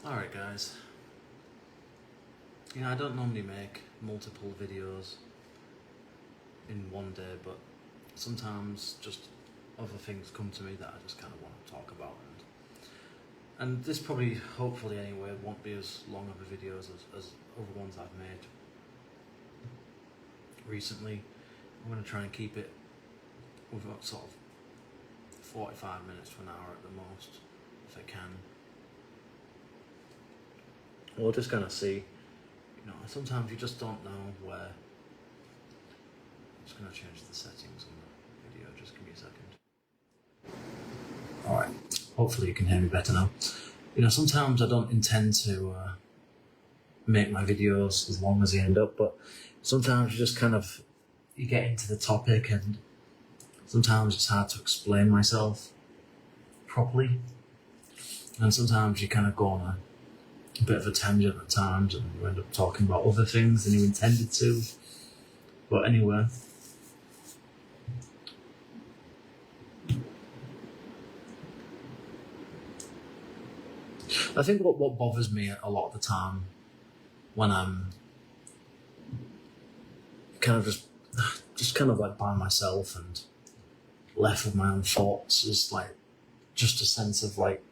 Alright guys, I don't normally make multiple videos in one day, but sometimes just other things come to me that I just kind of want to talk about, and this probably, hopefully anyway, won't be as long of a video as other ones I've made recently. I'm going to try and keep it with sort of 45 minutes to an hour at the most, if I can. We'll just kind of see, sometimes you just don't know where. I'm just going to change the settings on the video, just give me a second. Alright, hopefully you can hear me better now. Sometimes I don't intend to make my videos as long as they end up, but sometimes you just you get into the topic, and sometimes it's hard to explain myself properly, and sometimes you kind of go on a bit of a tangent at times, and you end up talking about other things than you intended to. But anyway, I think what bothers me a lot of the time when I'm kind of just kind of like by myself and left with my own thoughts is like just a sense of like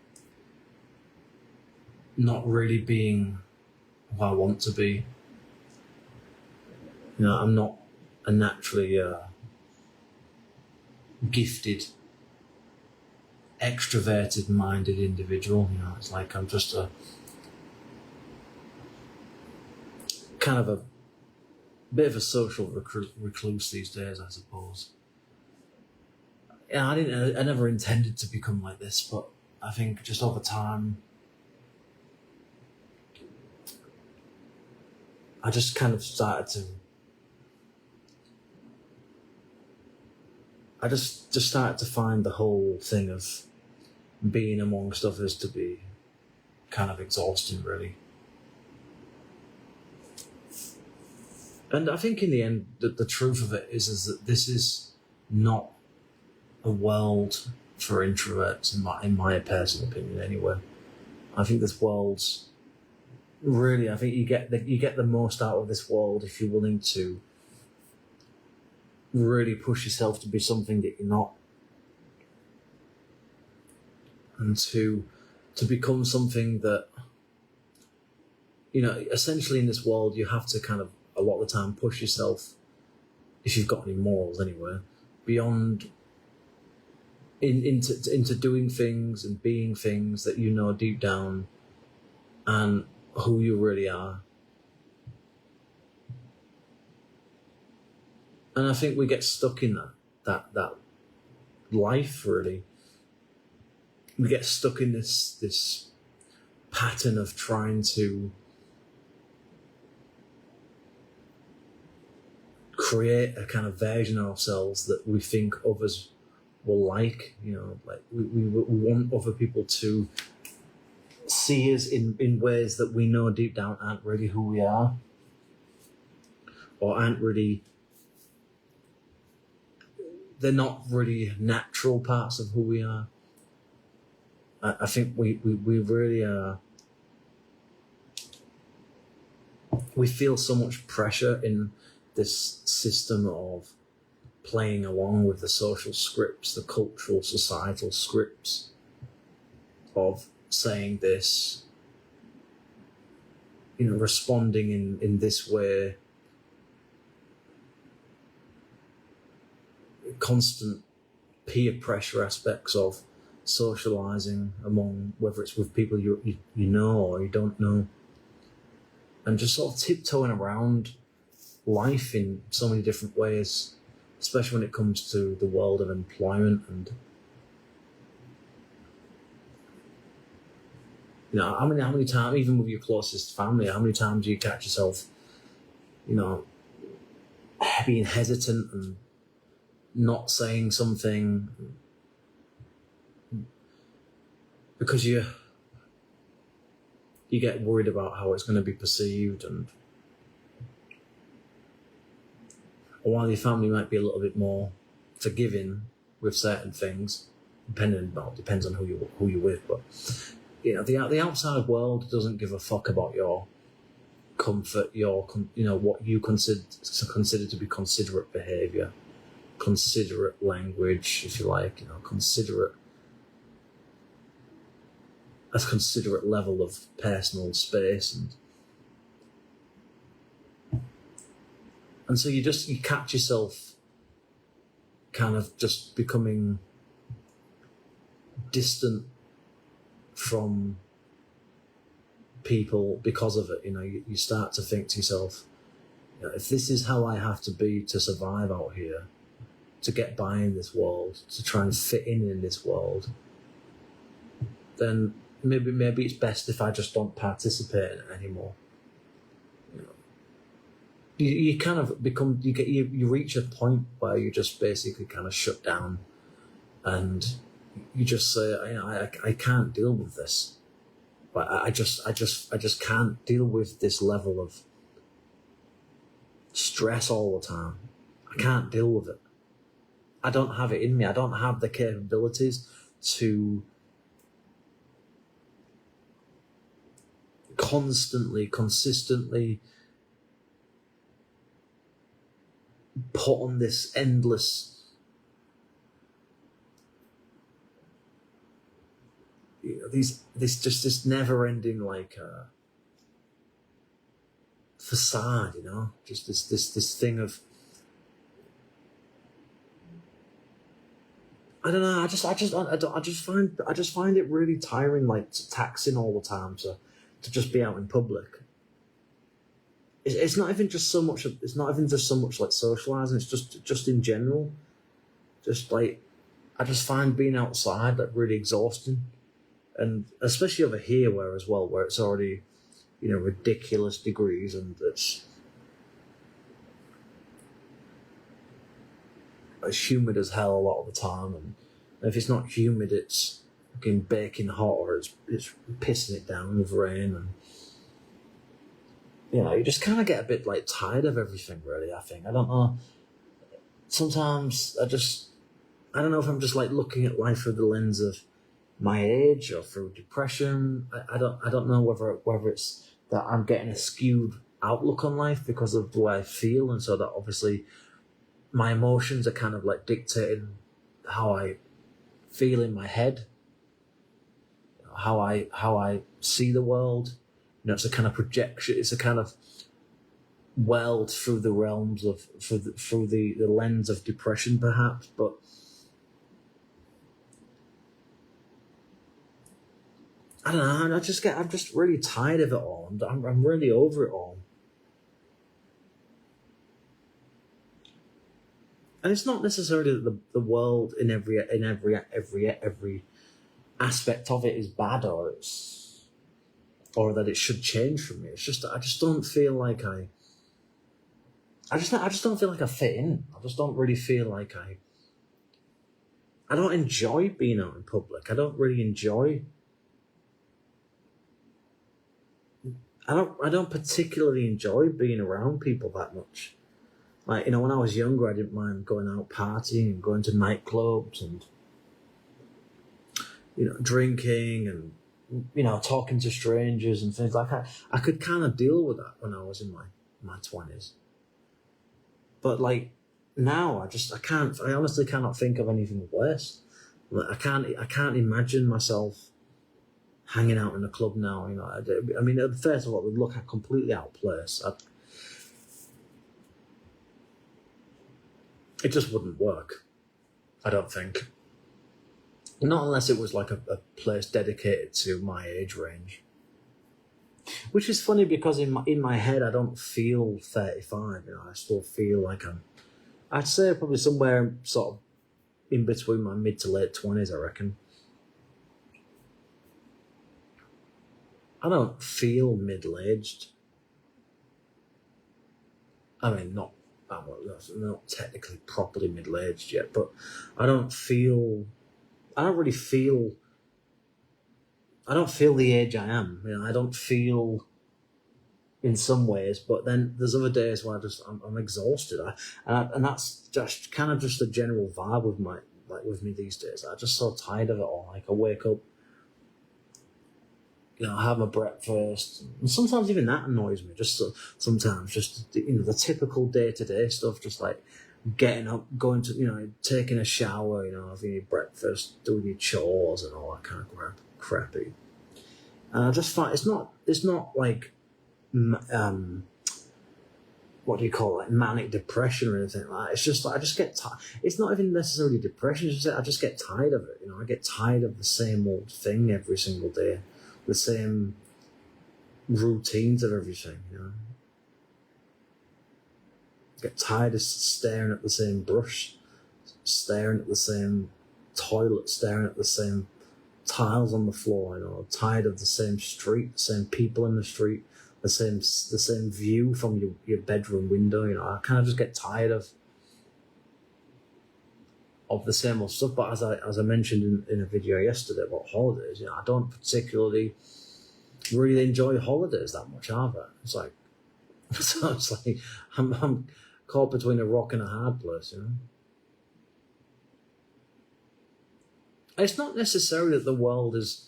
not really being who I want to be. I'm not a naturally gifted, extroverted minded individual. It's like I'm just a kind of a bit of a social recluse these days, I suppose. I never intended to become like this, but I think just over time I just kind of started to started to find the whole thing of being amongst others to be kind of exhausting, really. And I think in the end, the truth of it is that this is not a world for introverts, in my personal opinion anyway. I think this world's really, I think you get the most out of this world if you're willing to really push yourself to be something that you're not, and to become something that, essentially in this world you have to kind of a lot of the time push yourself, if you've got any morals anyway, beyond into doing things and being things that deep down and who you really are. And I think we get stuck in that life, really. We get stuck in this pattern of trying to create a kind of version of ourselves that we think others will like. Like we want other people to see us in ways that we know deep down aren't really who we are, or they're not really natural parts of who we are. I think we really are. We feel so much pressure in this system of playing along with the social scripts, the cultural, societal scripts of saying this, responding in this way, constant peer pressure aspects of socializing among, whether it's with people you know or you don't know, and just sort of tiptoeing around life in so many different ways, especially when it comes to the world of employment. And how many times, even with your closest family, how many times do you catch yourself being hesitant and not saying something because you get worried about how it's going to be perceived, and while your family might be a little bit more forgiving with certain things, depends on who you're with, but the outside world doesn't give a fuck about your comfort, what you consider to be considerate behaviour, considerate language, if you like, a considerate level of personal space, and so you catch yourself kind of just becoming distant from people because of it. You start to think to yourself, if this is how I have to be to survive out here, to get by in this world, to try and fit in this world, then maybe it's best if I just don't participate in it anymore. You kind of become, you reach a point where you just basically kind of shut down, and you just say, I can't deal with this. But I just can't deal with this level of stress all the time. I can't deal with it. I don't have it in me. I don't have the capabilities to consistently put on this endless, this never-ending facade, just this thing of, I don't know. I just find it really tiring, taxing all the time to just be out in public. It's not even just so much. It's not even just so much like socializing. It's just in general. I just find being outside really exhausting, and especially over here, where it's already, ridiculous degrees, and it's humid as hell a lot of the time, and if it's not humid, it's fucking baking hot, or it's pissing it down with rain, and you just kind of get a bit tired of everything, really. I think, I don't know, sometimes I don't know if I'm just looking at life through the lens of my age or through depression. I don't know whether it's that I'm getting a skewed outlook on life because of the way I feel, and so that obviously my emotions are kind of dictating how I feel in my head, how I see the world. It's a kind of projection. It's a kind of world through the realms of through the lens of depression, perhaps. But I don't know. I'm just really tired of it all. I'm really over it all. And it's not necessarily that the world in every aspect of it is bad, or that it should change for me. It's just I just don't feel like I just don't feel like I fit in. I just don't really feel like I don't enjoy being out in public. I don't really enjoy. I don't particularly enjoy being around people that much. When I was younger, I didn't mind going out partying and going to nightclubs and drinking and talking to strangers and things like that. I could kind of deal with that when I was in my 20s. But now, I honestly cannot think of anything worse. I can't imagine myself hanging out in a club now. I mean, first of all, it would look completely out of place. It just wouldn't work, I don't think. Not unless it was a place dedicated to my age range. Which is funny because in my head, I don't feel 35. I still feel I'd say probably somewhere sort of in between my mid to late 20s, I reckon. I don't feel middle-aged. I mean, I'm not technically properly middle-aged yet, but I don't feel the age I am. I don't feel in some ways, but then there's other days where I'm exhausted. And that's just kind of just a general vibe with me these days. I'm just so tired of it all. I wake up have my breakfast. And sometimes even that annoys me. Just sometimes, just the typical day-to-day stuff, just like getting up, going to taking a shower, having your breakfast, doing your chores, and all that kind of crappy. And I just find it's not like what do you call it, manic depression or anything like that. It's just like I just get tired. It's not even necessarily depression. It's just I just get tired of it. I get tired of the same old thing every single day, the same routines of everything. Get tired of staring at the same brush, staring at the same toilet, staring at the same tiles on the floor. Tired of the same street, the same people in the street, the same view from your bedroom window. I kind of just get tired of the same old stuff. But as I mentioned in a video yesterday about holidays, I don't particularly really enjoy holidays that much either. It's like so it's like I'm caught between a rock and a hard place. It's not necessarily that the world is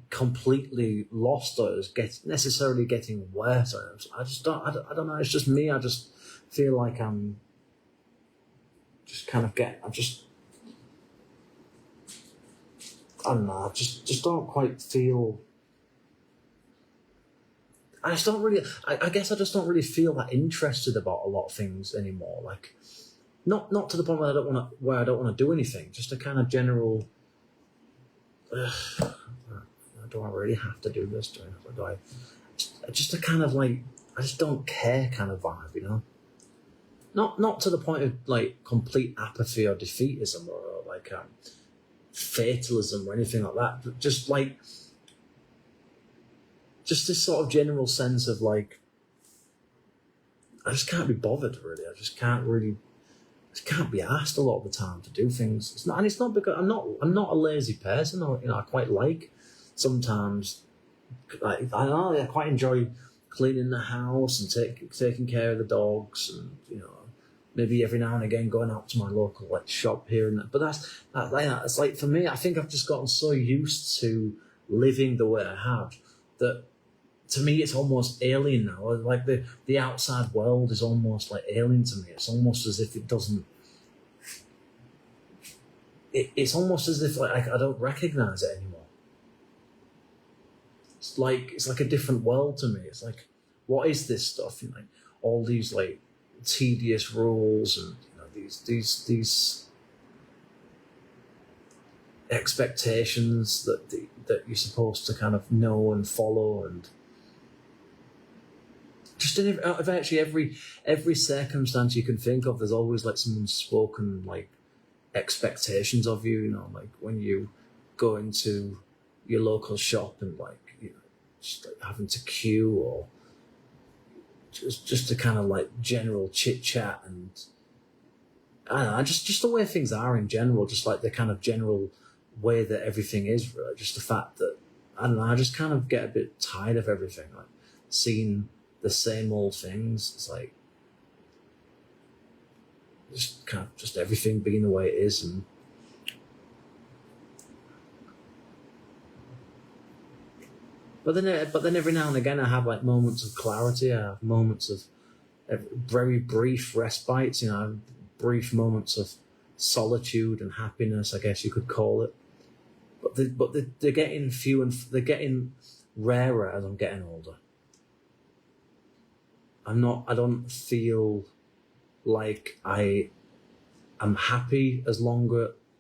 completely lost or is necessarily getting worse. I don't know. It's just me. I just feel like I'm just kind of I don't know. I just don't quite feel. I just don't really. I guess I just don't really feel that interested about a lot of things anymore. Like, not to the point where I don't want to do anything. Just a kind of general. Do I really have to do this? Do I just a kind of like I just don't care kind of vibe, Not to the point of like complete apathy or defeatism or like fatalism or anything like that, but just this sort of general sense of like I just can't be bothered really. I just can't be asked a lot of the time to do things. It's not because I'm not a lazy person. Or I quite like sometimes. I quite enjoy cleaning the house and taking care of the dogs, and maybe every now and again going out to my local shop here and there. But that's like for me. I think I've just gotten so used to living the way I have that to me it's almost alien now. Like the outside world is almost like alien to me. It's almost as if it doesn't. It's almost as if like I don't recognize it anymore. It's like a different world to me. It's like, what is this stuff? Like all these like tedious rules and these expectations that you're supposed to kind of know and follow, and just in virtually every circumstance you can think of, there's always like someone's spoken like expectations of you. Like when you go into your local shop and like just like having to queue or just a kind of like general chit chat, and I don't know, just the way things are in general, just like the kind of general way that everything is, really. Just the fact that I don't know, I just kind of get a bit tired of everything, like seeing the same old things. It's like just kind of just everything being the way it is, and but then every now and again I have like moments of clarity. I have moments of very brief respites, brief moments of solitude and happiness, I guess you could call it. But they're getting few and they're getting rarer as I'm getting older. I don't feel like I'm happy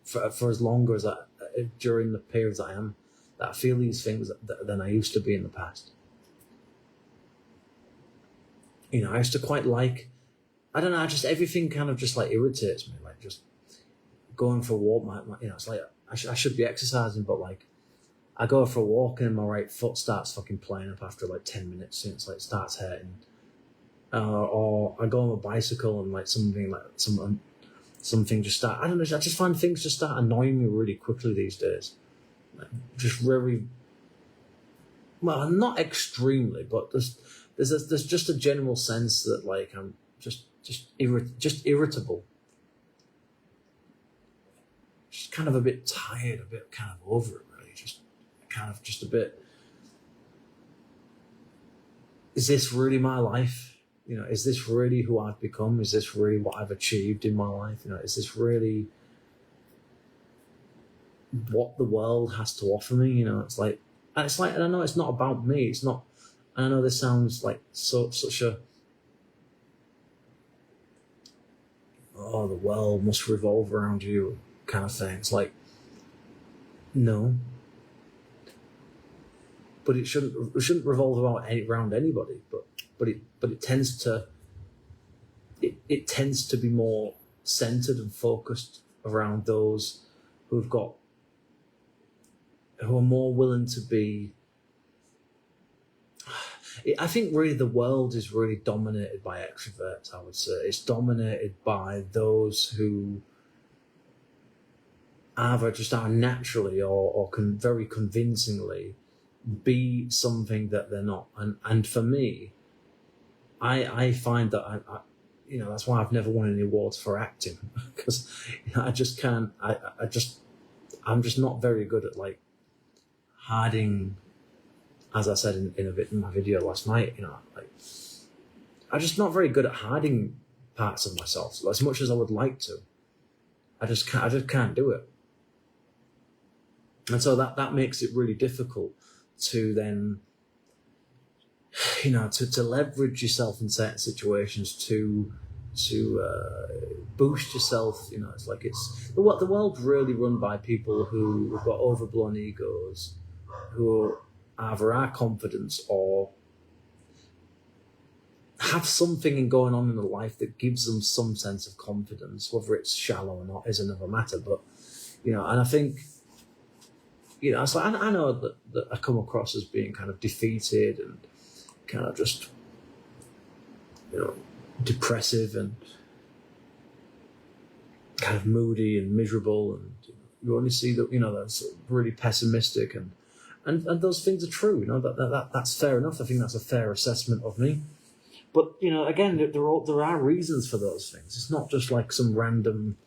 for as long as during the periods I am, that I feel these things than I used to be in the past. I used to quite like, I don't know, just everything kind of just like irritates me. Like just going for a walk, it's like I should be exercising, but like I go for a walk and my right foot starts fucking playing up after like 10 minutes, and it's like starts hurting. Or I go on a bicycle and like something just start. I don't know. I just find things just start annoying me really quickly these days. Like, just very well, not extremely, but there's just a general sense that like I'm just irritable, just kind of a bit tired, a bit kind of over it really, just kind of just a bit. is this really my life? You know, is this really who I've become? Is this really what I've achieved in my life? You know, is this really what the world has to offer me? You know, and I know it's not about me. It's not, and I know this sounds like such a, oh, the world must revolve around you kind of thing. It's like, no, but it shouldn't revolve around anybody. But it tends to, it tends to be more centered and focused around those who are more willing to be. I think really the world is really dominated by extroverts. I would say it's dominated by those who either just are naturally or can very convincingly be something that they're not. And for me, I find that you know, that's why I've never won any awards for acting, because you know, I just can't. I'm just not very good at like hiding. As I said in my video last night, you know, like I'm just not very good at hiding parts of myself as much as I would like to. I just can't do it, and so that makes it really difficult to then, you know, to leverage yourself in certain situations to boost yourself. You know, it's like the world's really run by people who have got overblown egos, who either are confident or have something going on in their life that gives them some sense of confidence. Whether it's shallow or not is another matter. But you know, and I think, you know, it's like I know that I come across as being kind of defeated and kind of just, you know, depressive and kind of moody and miserable, and you only see that, you know, that's really pessimistic, and those things are true. You know, that's fair enough. I think that's a fair assessment of me. But you know, again, there are reasons for those things. It's not just like some random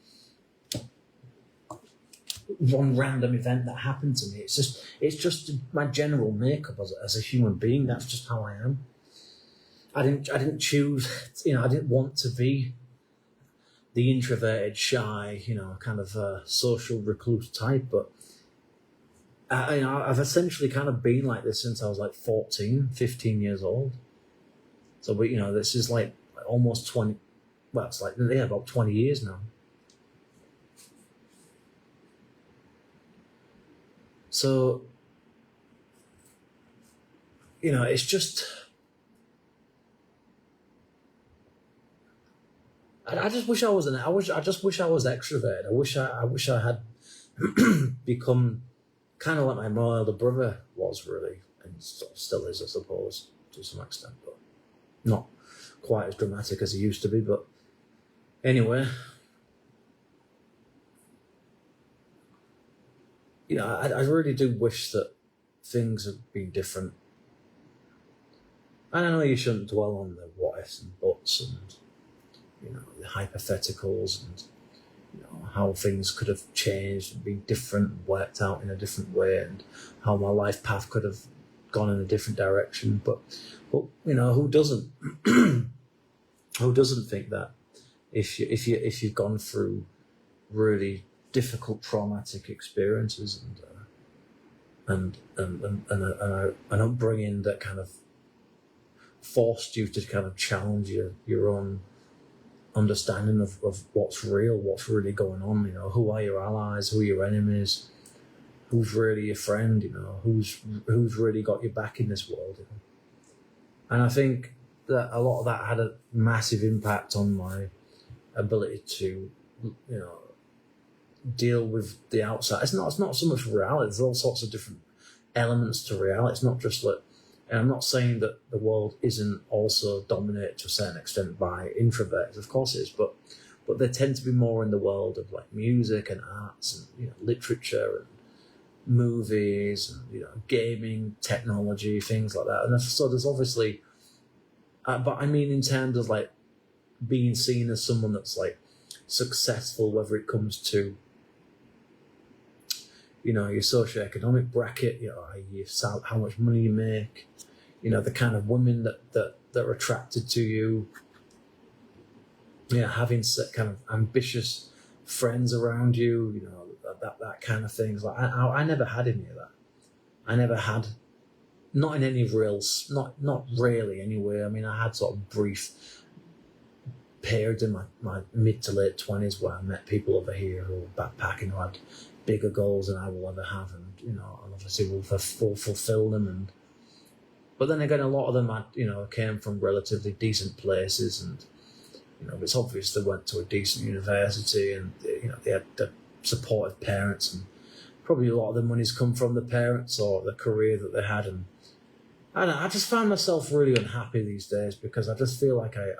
event that happened to me. It's just my general makeup as a human being. That's just how I am. I didn't choose, you know, I didn't want to be the introverted, shy, you know, kind of social recluse type, but you know, I've essentially kind of been like this since I was like 14, 15 years old. So, but you know, this is like almost 20, well, it's like, yeah, about 20 years now. So, you know, it's just, I just wish I wasn't. I just wish I was extrovert. I wish I had become kind of like my older brother was, really, and still is, I suppose, to some extent, but not quite as dramatic as he used to be. But anyway, you know, I really do wish that things had been different. And I know you shouldn't dwell on the what ifs and buts and, you know, the hypotheticals and, you know, how things could have changed and been different and worked out in a different way, and how my life path could have gone in a different direction. But you know, who doesn't? Who doesn't think that if you've gone through really difficult traumatic experiences and an upbringing that kind of forced you to kind of challenge your own understanding of what's real, what's really going on, you know, who are your allies, who are your enemies, who's really your friend, you know, who's really got your back in this world, you know? And I think that a lot of that had a massive impact on my ability to, you know, deal with the outside. It's not so much reality. There's all sorts of different elements to reality. It's not just like, and I'm not saying that the world isn't also dominated to a certain extent by introverts. Of course it is, but they tend to be more in the world of like music and arts and, you know, literature and movies and, you know, gaming, technology, things like that. And so there's obviously, but I mean in terms of like being seen as someone that's like successful, whether it comes to, you know, your socioeconomic bracket, you know, how much money you make, the kind of women that are attracted to you, having kind of ambitious friends around you, that kind of things. Like I never had any of that. I never had, not in any real, not really anyway. I mean, I had sort of brief periods in my mid to late 20s where I met people over here who were backpacking, who had bigger goals than I will ever have, and and obviously will fulfill them. But then again, a lot of them came from relatively decent places, and it's obvious they went to a decent university, and they had supportive parents, and probably a lot of the money's come from the parents or the career that they had. And I just find myself really unhappy these days because I just feel like I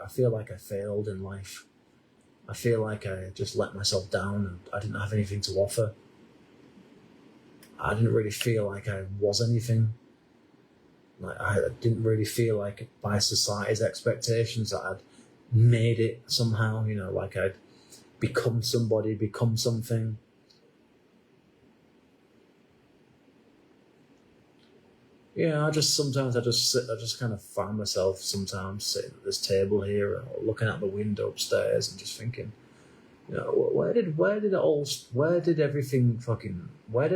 failed in life. I feel like I just let myself down and I didn't have anything to offer. I didn't really feel like I was anything. Like I didn't really feel like by society's expectations that I'd made it somehow, like I'd become somebody, become something. Yeah, I just kind of find myself sometimes sitting at this table here or looking out the window upstairs and just thinking, where did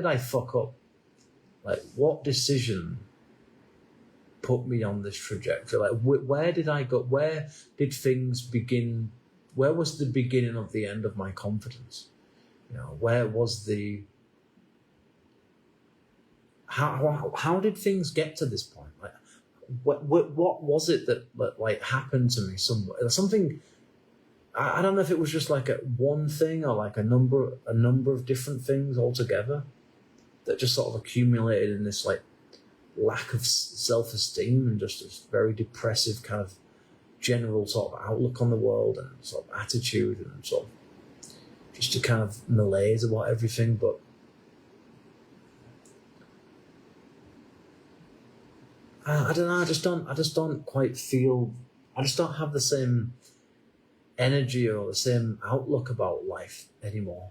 I fuck up? Like, what decision put me on this trajectory? Like, where did I go? Where did things begin? Where was the beginning of the end of my confidence? Where was the... How did things get to this point? Like, what was it that like happened to me? Something. I don't know if it was just like one thing or like a number of different things altogether that just sort of accumulated in this like lack of self-esteem and just this very depressive kind of general sort of outlook on the world and sort of attitude and sort of just a kind of malaise about everything. But I don't know. I just don't quite feel. I just don't have the same energy or the same outlook about life anymore.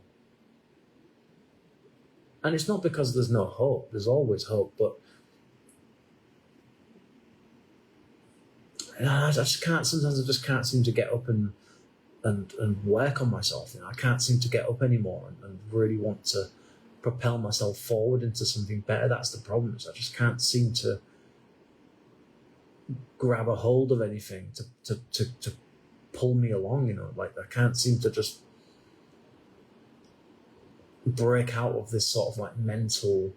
And it's not because there's no hope. There's always hope, but I just can't. Sometimes I just can't seem to get up and work on myself. I can't seem to get up anymore and really want to propel myself forward into something better. That's the problem. Is I just can't seem to grab a hold of anything to pull me along. Like I can't seem to just break out of this sort of like mental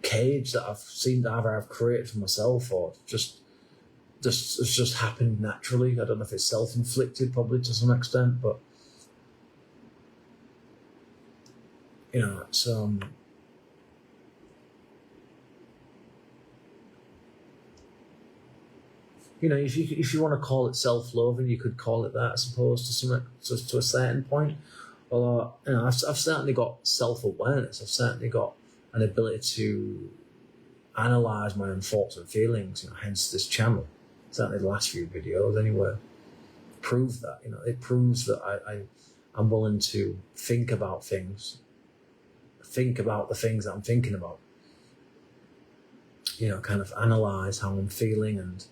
cage that I've created for myself, or it's just happened naturally. I don't know if it's self-inflicted, probably to some extent, but it's if you want to call it self-loathing, you could call it that, I suppose, to a certain point. Although I've certainly got self-awareness. I've certainly got an ability to analyze my own thoughts and feelings. Hence this channel. Certainly the last few videos, anyway, prove that. It proves that I'm willing to think about things, think about the things that I'm thinking about. Kind of analyze how I'm feeling and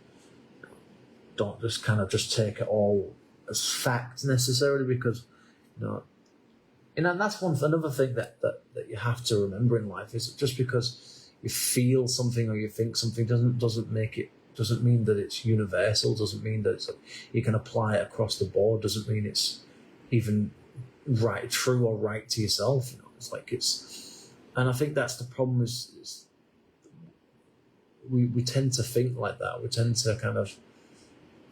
don't just kind of just take it all as fact necessarily, because and that's another thing that you have to remember in life is that just because you feel something or you think something doesn't mean that it's universal, doesn't mean that you can apply it across the board, doesn't mean it's even true or right to yourself. And I think that's the problem is we tend to think like that. We tend to kind of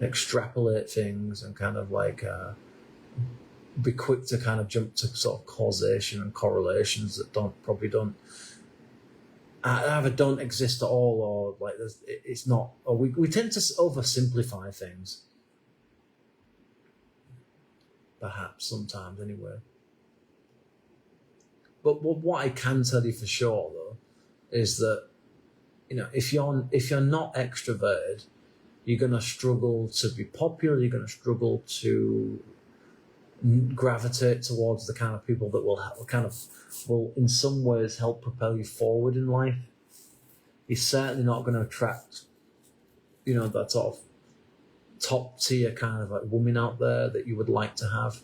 extrapolate things and kind of like be quick to kind of jump to sort of causation and correlations that either don't exist at all, or like it's not. Or we tend to oversimplify things, perhaps sometimes anyway. But what I can tell you for sure though is that if you're not extroverted, you're going to struggle to be popular. You're going to struggle to gravitate towards the kind of people that will in some ways help propel you forward in life. You're certainly not going to attract, that sort of top tier kind of like woman out there that you would like to have,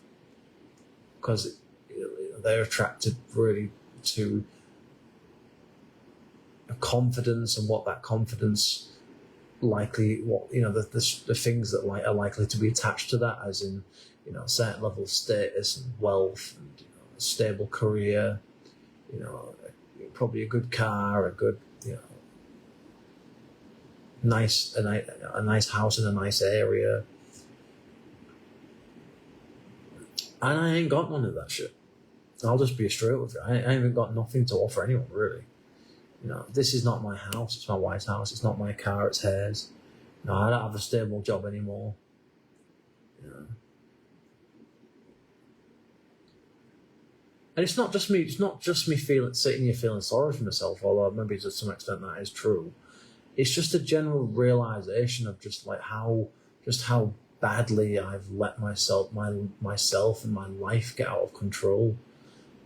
because they're attracted really to confidence, and what that confidence the things that are likely to be attached to that, as in a certain level of status and wealth, and a stable career, probably a good car, a good a nice house in a nice area. And I ain't got none of that shit. I'll just be straight with you. I haven't got nothing to offer anyone, really. This is not my house. It's my wife's house. It's not my car. It's hers. I don't have a stable job anymore. And it's not just me. It's not just me sitting here feeling sorry for myself. Although maybe to some extent that is true. It's just a general realization of just how badly I've let myself and my life get out of control,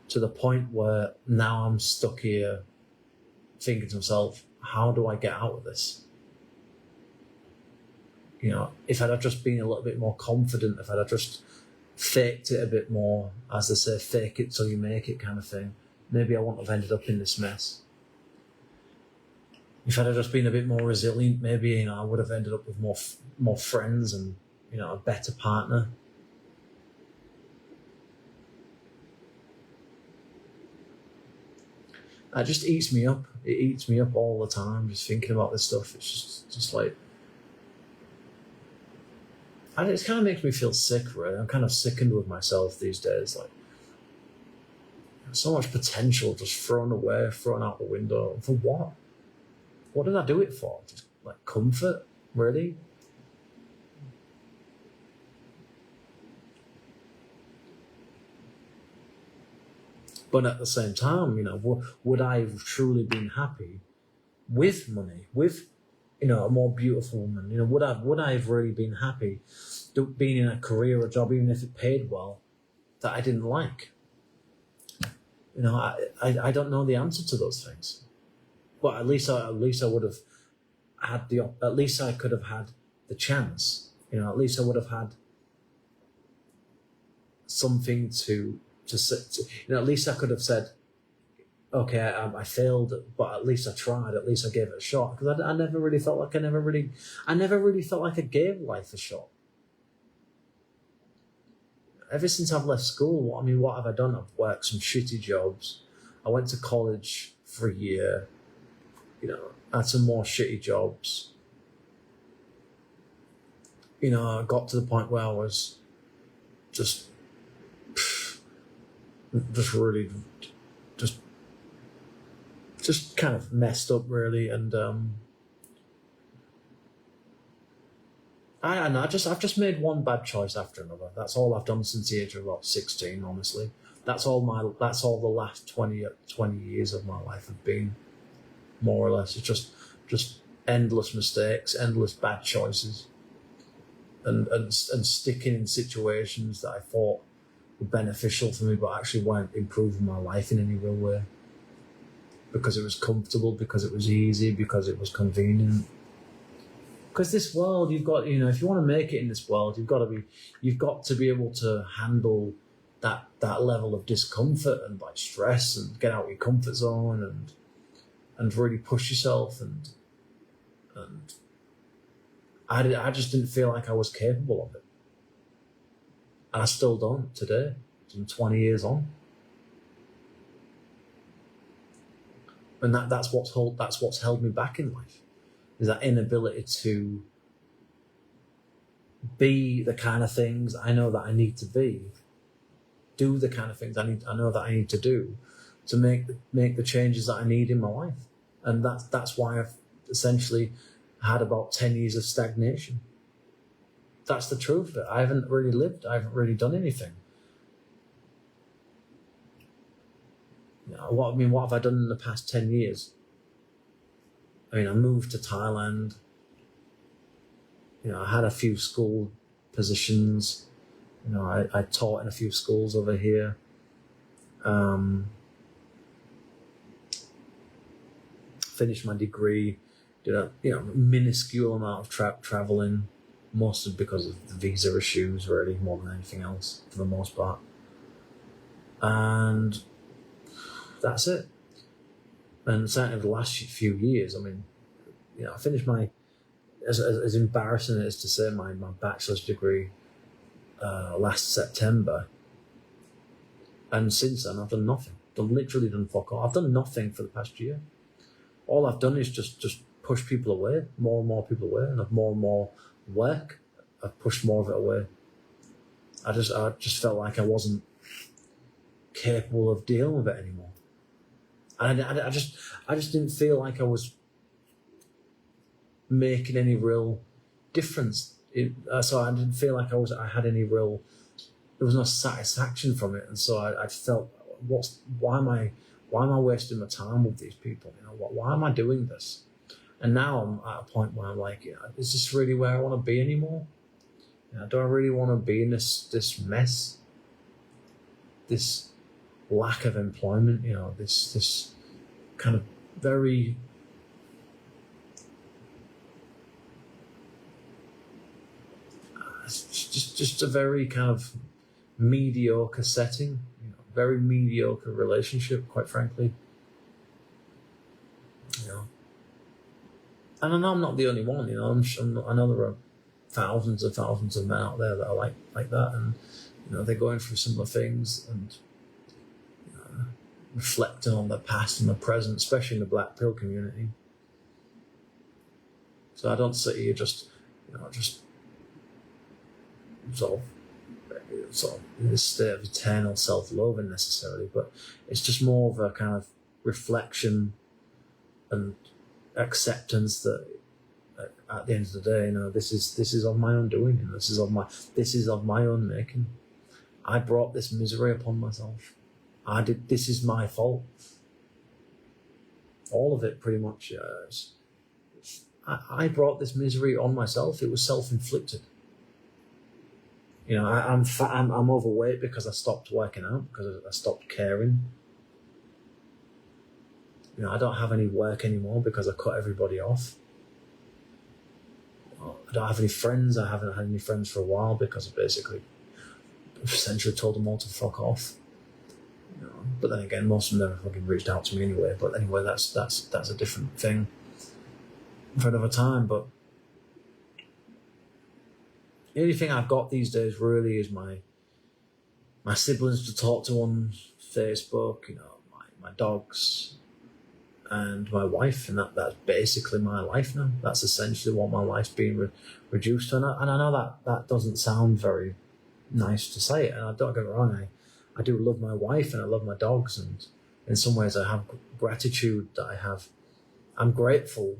to the point where now I'm stuck here thinking to myself, how do I get out of this? If I'd have just been a little bit more confident, if I'd have just faked it a bit more, as they say, fake it till you make it kind of thing, maybe I wouldn't have ended up in this mess. If I'd have just been a bit more resilient, maybe I would have ended up with more friends and a better partner. That just eats me up. It eats me up all the time, just thinking about this stuff. It's just like, it kind of makes me feel sick, really. I'm kind of sickened with myself these days. Like, so much potential just thrown away, thrown out the window. For what? What did I do it for? Just like comfort, really? But at the same time, would I have truly been happy with money, with a more beautiful woman? Would I have really been happy being in a career or job, even if it paid well, that I didn't like? I don't know the answer to those things. But at least I would have had at least I could have had the chance. At least I would have had something to at least I could have said, okay, I failed, but at least I tried. At least I gave it a shot, because I never really felt like I never really felt like I gave life a shot. Ever since I've left school, what have I done? I've worked some shitty jobs. I went to college for a year. I had some more shitty jobs. I got to the point where I was just really, just kind of messed up, really. And I've just made one bad choice after another. That's all I've done since the age of about 16, honestly. That's all the last 20 years of my life have been, more or less. It's just endless mistakes, endless bad choices, and sticking in situations that I thought were beneficial for me, but actually weren't improving my life in any real way. Because it was comfortable, because it was easy, because it was convenient. Because this world, you've got, if you want to make it in this world, you've got to be able to handle that level of discomfort and like stress, and get out of your comfort zone, and really push yourself, and I just didn't feel like I was capable of it. And I still don't today. I'm 20 years on. And that's what's held me back in life, is that inability to be the kind of things I know that I need to be, do the kind of things I know that I need to do to make the changes that I need in my life. And that's why I've essentially had about 10 years of stagnation. That's the truth. I haven't really lived. I haven't really done anything. What have I done in the past 10 years? I moved to Thailand. I had a few school positions. I taught in a few schools over here. Finished my degree, did a minuscule amount of traveling, mostly because of the visa issues, really, more than anything else, for the most part. And that's it. And certainly the last few years, I mean, I finished my, as embarrassing as to say, my bachelor's degree last September. And since then, I've done nothing. I've literally done fuck all. I've done nothing for the past year. All I've done is just push people away, more and more people away, and more and more work. I've pushed more of it away. I just felt like I wasn't capable of dealing with it anymore. And I just didn't feel like I was making any real difference. So I didn't feel like I had any real. There was no satisfaction from it, and so I felt, why am I wasting my time with these people? Why am I doing this? And now I'm at a point where I'm like, is this really where I want to be anymore? Do I really want to be in this mess? This lack of employment, this kind of very just a very kind of mediocre setting, very mediocre relationship, quite frankly. And I know I'm not the only one. I know there are thousands and thousands of men out there that are like that, and they're going through similar things and reflecting on the past and the present, especially in the black pill community. So I don't sit here just sort of in this state of eternal self-loathing necessarily, but it's just more of a kind of reflection and acceptance that at the end of the day, this is of my own doing, and this is of my own making. I brought this misery upon myself. This is my fault. All of it, pretty much. I brought this misery on myself. It was self-inflicted. I'm overweight because I stopped working out, because I stopped caring. I don't have any work anymore because I cut everybody off. I don't have any friends. I haven't had any friends for a while because I basically essentially told them all to fuck off. But then again, most of them never fucking reached out to me anyway. But anyway, that's a different thing for another time. But the only thing I've got these days really is my siblings to talk to on Facebook, my dogs, and my wife, and that's basically my life now. That's essentially what my life's been reduced to. And I know that doesn't sound very nice to say it, and I don't get me wrong, I do love my wife and I love my dogs, and in some ways I have gratitude that I'm grateful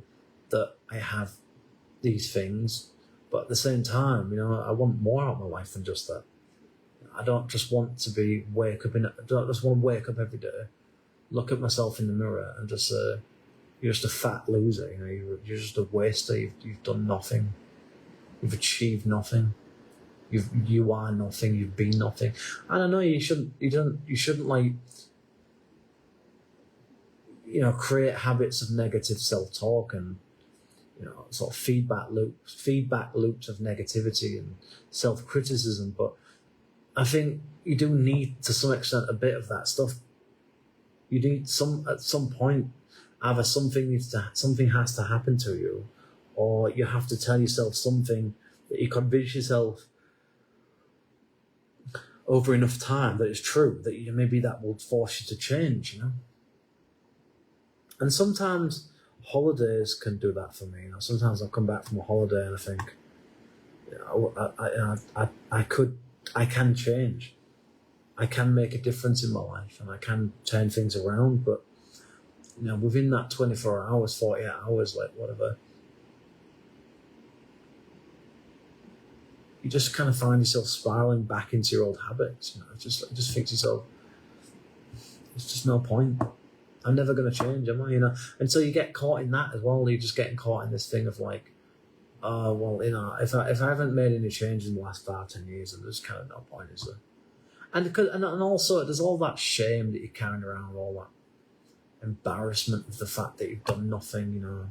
that I have these things, but at the same time, I want more out of my life than just that. I don't just want to wake up every day, look at myself in the mirror and just say, you're just a fat loser, you're just a waster, you've done nothing, you've achieved nothing. You are nothing. You've been nothing. And I know you shouldn't create habits of negative self-talk and sort of feedback loops of negativity and self-criticism. But I think you do need, to some extent, a bit of that stuff. You need at some point, either something has to happen to you, or you have to tell yourself something that you convince yourself over enough time that it's true, that maybe that will force you to change, And sometimes holidays can do that for me. Sometimes I'll come back from a holiday and I think, I can change. I can make a difference in my life and I can turn things around, but within that 24 hours, 48 hours, like whatever, you just kind of find yourself spiraling back into your old habits. Just think to yourself, there's just no point. I'm never going to change, am I? And so you get caught in that as well. You're just getting caught in this thing of like, well, if I haven't made any change in the last 5-10 years, then there's kind of no point, is there? And also there's all that shame that you're carrying around, all that embarrassment of the fact that you've done nothing,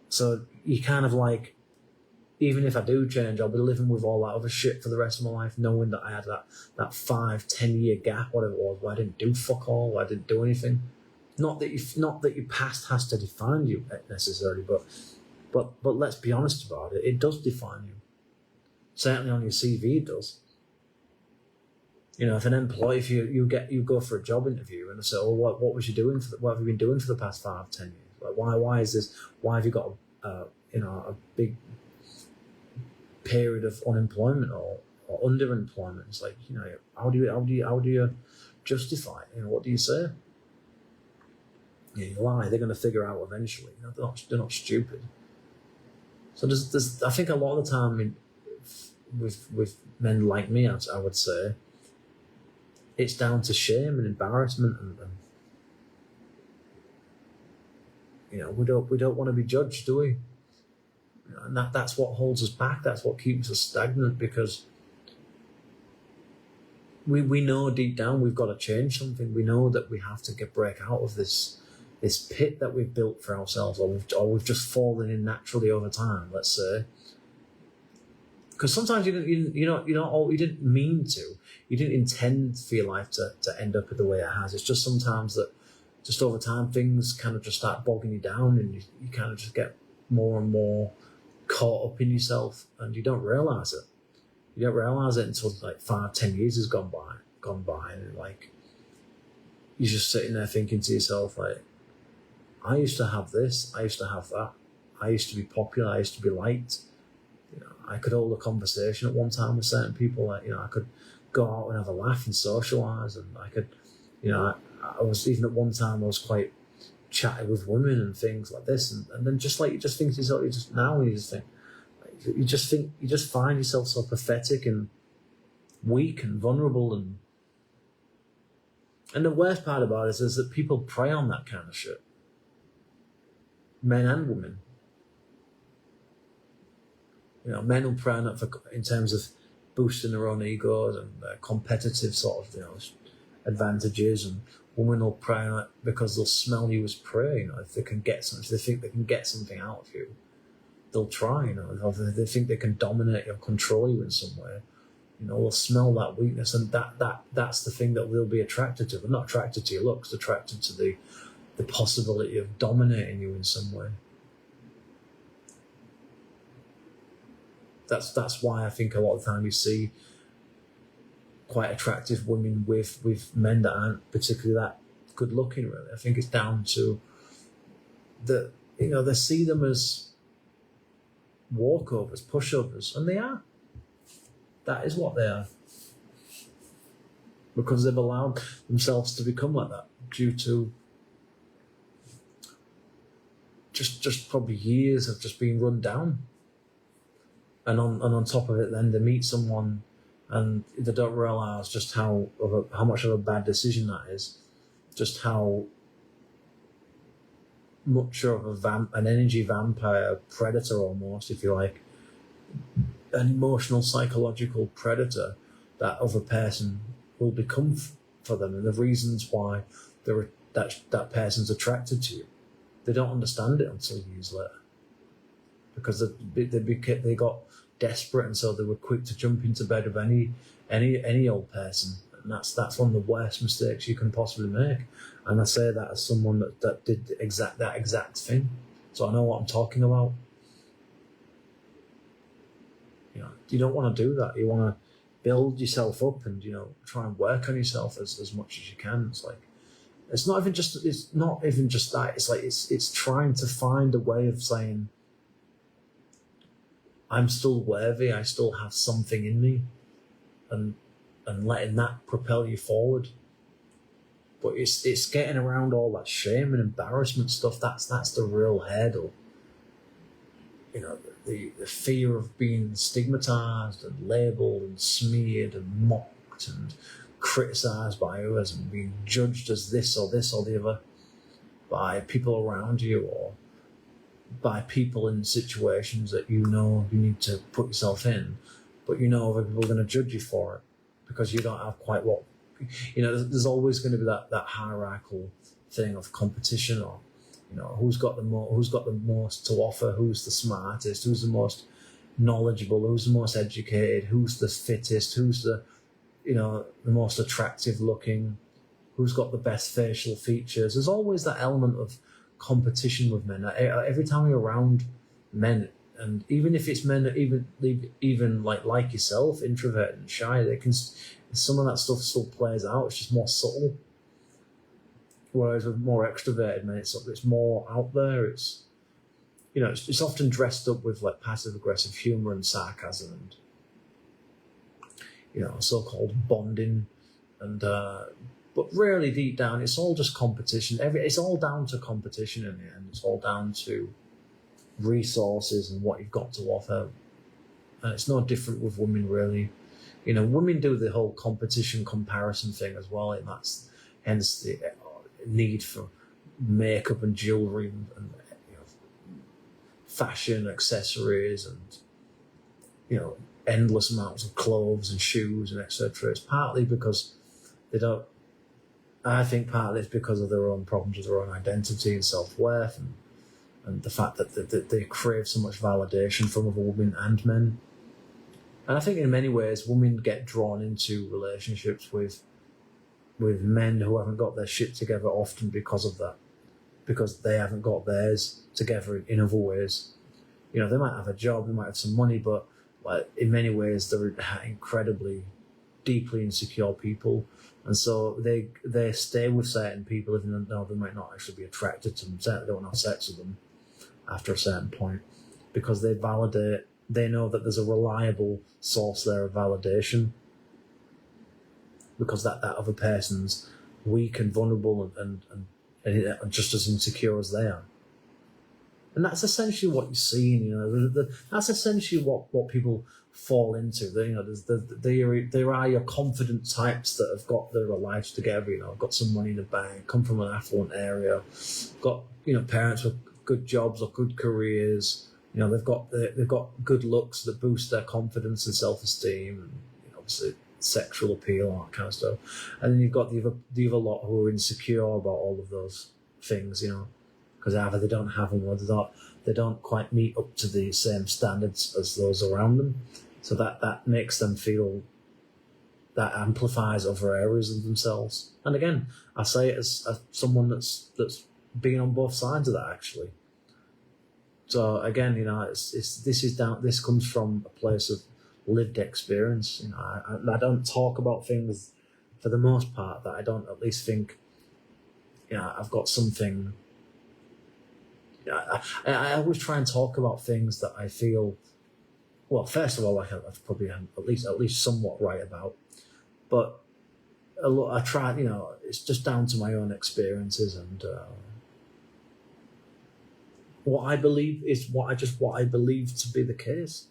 So you kind of like, even if I do change, I'll be living with all that other shit for the rest of my life, knowing that I had that 5-10 year gap, whatever it was, where I didn't do fuck all, where I didn't do anything. Not that your past has to define you necessarily, but let's be honest about it. It does define you. Certainly on your CV, it does. If an employee, if you go for a job interview and they say, "Oh, what was you doing what have you been doing for the past 5-10 years? Like, why is this? Why have you got a big period of unemployment or underemployment?" It's like, how do you justify it? What do you say? You lie. They're going to figure out eventually. They're not stupid. So there's I think a lot of the time with men like me, I would say, it's down to shame and embarrassment, and we don't want to be judged, do we? And that's what holds us back. That's what keeps us stagnant, because we know deep down we've got to change something. We know that we have to break out of this pit that we've built for ourselves, or we've just fallen in naturally over time, let's say. Because sometimes you didn't mean to, you didn't intend for your life to end up the way it has. It's just sometimes that just over time things kind of just start bogging you down, and you kind of just get more and more caught up in yourself, and you don't realise it. You don't realise it until like 5-10 years has gone by, and like you're just sitting there thinking to yourself, like, I used to have this, I used to have that, I used to be popular, I used to be liked. I could hold a conversation at one time with certain people. Like, I could go out and have a laugh and socialise, and I could, I was, even at one time I was quite chatty with women and things like this, and then just like you just think to yourself, you just find yourself so pathetic and weak and vulnerable, and the worst part about it is that people prey on that kind of shit, men and women. Men will prey on it in terms of boosting their own egos and competitive sort of advantages, and women will prey on it because they'll smell you as prey. If they can get something, if they think they can get something out of you, they'll try. If they think they can dominate or control you in some way, they'll smell that weakness, and that's the thing that they'll be attracted to. They're not attracted to your looks; they're attracted to the possibility of dominating you in some way. That's why I think a lot of the time you see quite attractive women with men that aren't particularly that good looking, really. I think it's down to they see them as walkovers, pushovers, and they are. That is what they are. Because they've allowed themselves to become like that due to just probably years of just being run down. And on top of it, then they meet someone and they don't realise just how much of a bad decision that is, just how much of an energy vampire, predator almost, if you like, an emotional psychological predator that other person will become for them, and the reasons why that person's attracted to you. They don't understand it until years later, because they got desperate, and so they were quick to jump into bed with any old person, and that's one of the worst mistakes you can possibly make. And I say that as someone that did that exact thing, so I know what I'm talking about. You don't want to do that. You want to build yourself up and try and work on yourself as much as you can. It's not even just that. It's like it's trying to find a way of saying, I'm still worthy, I still have something in me, and letting that propel you forward. But it's getting around all that shame and embarrassment stuff. That's the real hurdle. The fear of being stigmatized and labelled and smeared and mocked and criticised by others and being judged as this or the other by people around you, or by people in situations that you know you need to put yourself in, but you know other people are going to judge you for it because you don't have quite what, you know, there's always going to be that hierarchical thing of competition, or, you know, who's got the most to offer, who's the smartest, who's the most knowledgeable, who's the most educated, who's the fittest, who's the, you know, the most attractive looking, who's got the best facial features. There's always that element of competition with men. Every time you're around men, and even if it's men, even like yourself, introvert and shy, they can, some of that stuff still plays out. It's just more subtle. Whereas with more extroverted men, it's more out there. It's, you know, it's often dressed up with like passive aggressive humor and sarcasm, and, you know, so-called bonding, and but really deep down, it's all just competition. It's all down to competition in the end. It's all down to resources and what you've got to offer. And it's no different with women, really. You know, women do the whole competition comparison thing as well, and that's hence the need for makeup and jewelry and, you know, fashion accessories, and, you know, endless amounts of clothes and shoes and etc. It's partly because they don't. I think partly it's because of their own problems with their own identity and self-worth, and the fact that they crave so much validation from other women and men. And I think in many ways, women get drawn into relationships with men who haven't got their shit together often because of that, because they haven't got theirs together in other ways. You know, they might have a job, they might have some money, but like in many ways, they're incredibly, deeply insecure people. And so they stay with certain people even though they might not actually be attracted to them, certainly don't have sex with them after a certain point, because they know that there's a reliable source there of validation, because that other person's weak and vulnerable and just as insecure as they are. And that's essentially what you're seeing, you know. That's essentially what people fall into. You know, there are your confident types that have got their lives together. You know, got some money in the bank, come from an affluent area, got, you know, parents with good jobs or good careers. You know, they've got good looks that boost their confidence and self-esteem, and, you know, obviously sexual appeal, all that kind of stuff. And then you've got the other lot who are insecure about all of those things, you know, because either they don't have them or they don't quite meet up to the same standards as those around them. So that makes them feel, that amplifies other areas of themselves. And again, I say it as someone that's been on both sides of that, actually. So again, you know, this comes from a place of lived experience. You know, I don't talk about things for the most part that I don't at least think, you know, I've got something. You know, I always try and talk about things that I feel, well, first of all, I've probably at least somewhat right about, but I try, you know, it's just down to my own experiences, and what I believe is what I believe to be the case.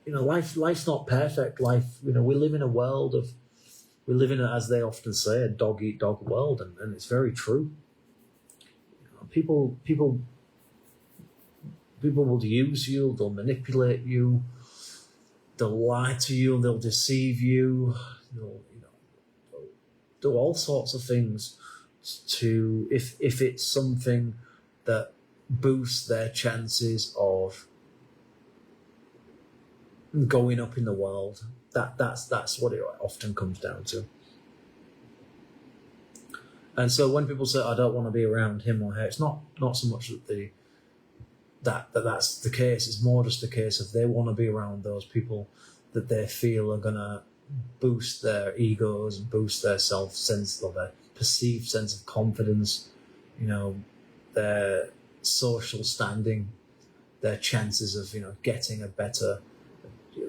You know, life's not perfect. Life, you know, we live in as they often say, a dog eat dog world, and it's very true. You know, people will use you, they'll manipulate you, they'll lie to you, they'll deceive you, they'll do all sorts of things to, if it's something that boosts their chances of going up in the world. That's what it often comes down to. And so when people say, I don't want to be around him or her, it's not so much that that's the case. It's more just the case of they want to be around those people that they feel are going to boost their egos and boost their self-sense, or their perceived sense of confidence, you know, their social standing, their chances of, you know, getting a better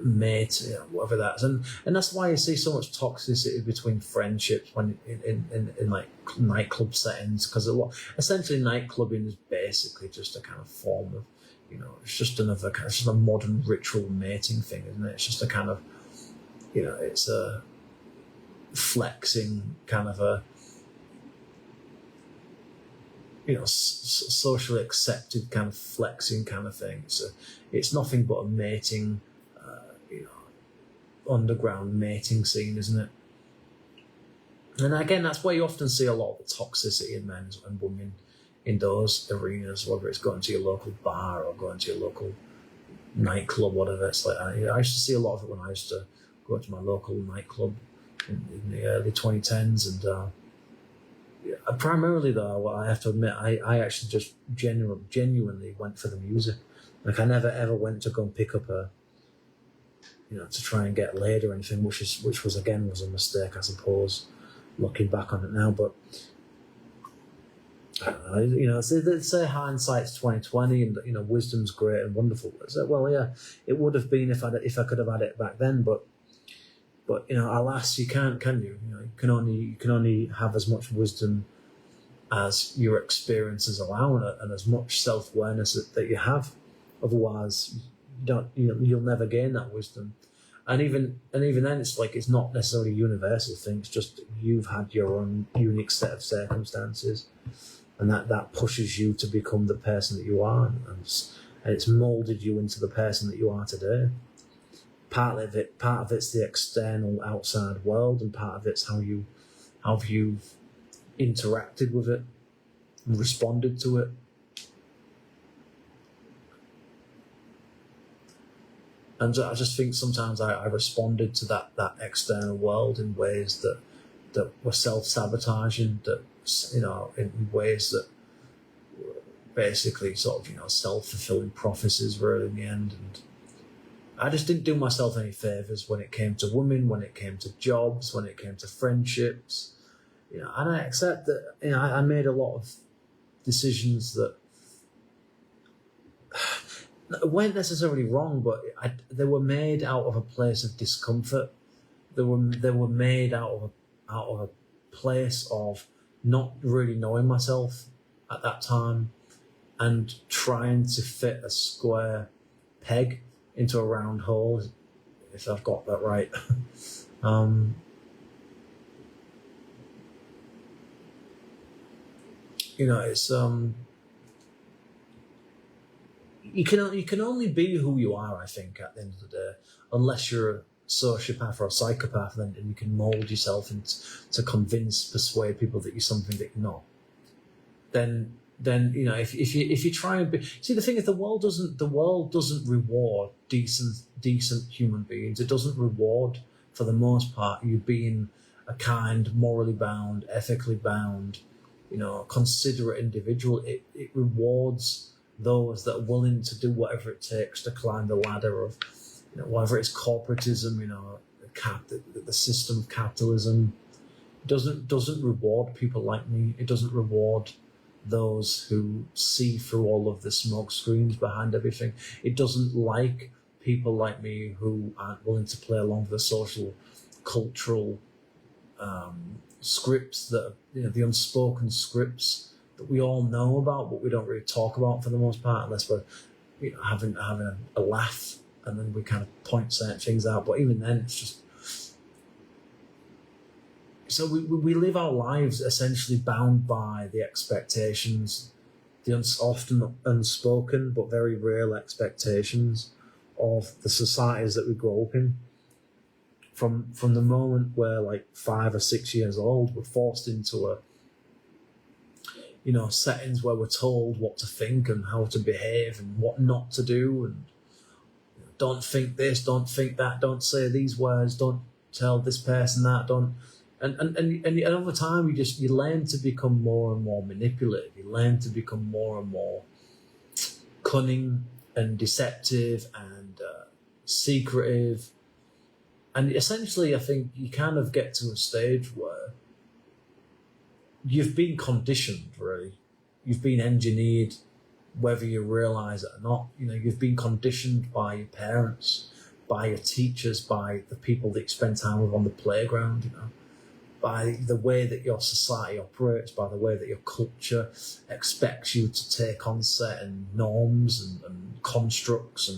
mate, you know, whatever that is. And that's why you see so much toxicity between friendships when in like nightclub settings, because essentially nightclubbing is basically just a kind of form of, you know, it's just a modern ritual mating thing, isn't it? It's just a kind of, you know, it's a flexing kind of a, socially accepted kind of flexing kind of thing. So it's nothing but a mating, underground mating scene, isn't it? And again, that's where you often see a lot of the toxicity in men and women in those arenas, whether it's going to your local bar or going to your local nightclub, whatever. It's like I used to see a lot of it when I used to go to my local nightclub in the early 2010s, and primarily though, what I have to admit, I actually just genuinely went for the music. Like I never ever went to go and pick up a, to try and get laid or anything, which was a mistake, I suppose, looking back on it now. But they say hindsight's 20/20, and wisdom's great and wonderful. So, well, yeah, it would have been if I could have had it back then, but alas, you can't, can you? You can only have as much wisdom as your experiences allow, and as much self-awareness that you have. Otherwise, you'll never gain that wisdom. And even then, it's like it's not necessarily a universal thing. It's just you've had your own unique set of circumstances, and that pushes you to become the person that you are, and it's molded you into the person that you are today. Part of it's the external outside world, and part of it's how you've interacted with it and responded to it. And I just think sometimes I responded to that external world in ways that were self-sabotaging, that in ways that were basically sort of self-fulfilling prophecies really in the end. And I just didn't do myself any favours when it came to women, when it came to jobs, when it came to friendships. And I accept that I made a lot of decisions that weren't necessarily wrong, but they were made out of a place of discomfort. They were made out of a place of not really knowing myself at that time, and trying to fit a square peg into a round hole, if I've got that right. It's you can only be who you are, I think, at the end of the day, unless you're a sociopath or a psychopath, and you can mold yourself to persuade people that you're something that you're not. Then if you try and be, see, the thing is, the world doesn't reward decent human beings. It doesn't reward, for the most part, you being a kind, morally bound, ethically bound, considerate individual. It rewards those that are willing to do whatever it takes to climb the ladder of, whether it's corporatism, the system of capitalism. Doesn't reward people like me. It doesn't reward those who see through all of the smoke screens behind everything. It doesn't like people like me who aren't willing to play along with the social, cultural scripts that the unspoken scripts that we all know about, but we don't really talk about for the most part, unless we're having a laugh, and then we kind of point certain things out. But even then, it's just. So we live our lives essentially bound by the expectations, the often unspoken but very real expectations of the societies that we grow up in. From the moment we're like 5 or 6 years old, we're forced into settings where we're told what to think and how to behave and what not to do, and don't think this, don't think that, don't say these words, don't tell this person that, don't. And over time, you learn to become more and more manipulative. You learn to become more and more cunning and deceptive and secretive. And essentially, I think you kind of get to a stage where you've been conditioned, really. You've been engineered, whether you realise it or not. You've been conditioned by your parents, by your teachers, by the people that you spend time with on the playground, by the way that your society operates, by the way that your culture expects you to take on certain norms and constructs,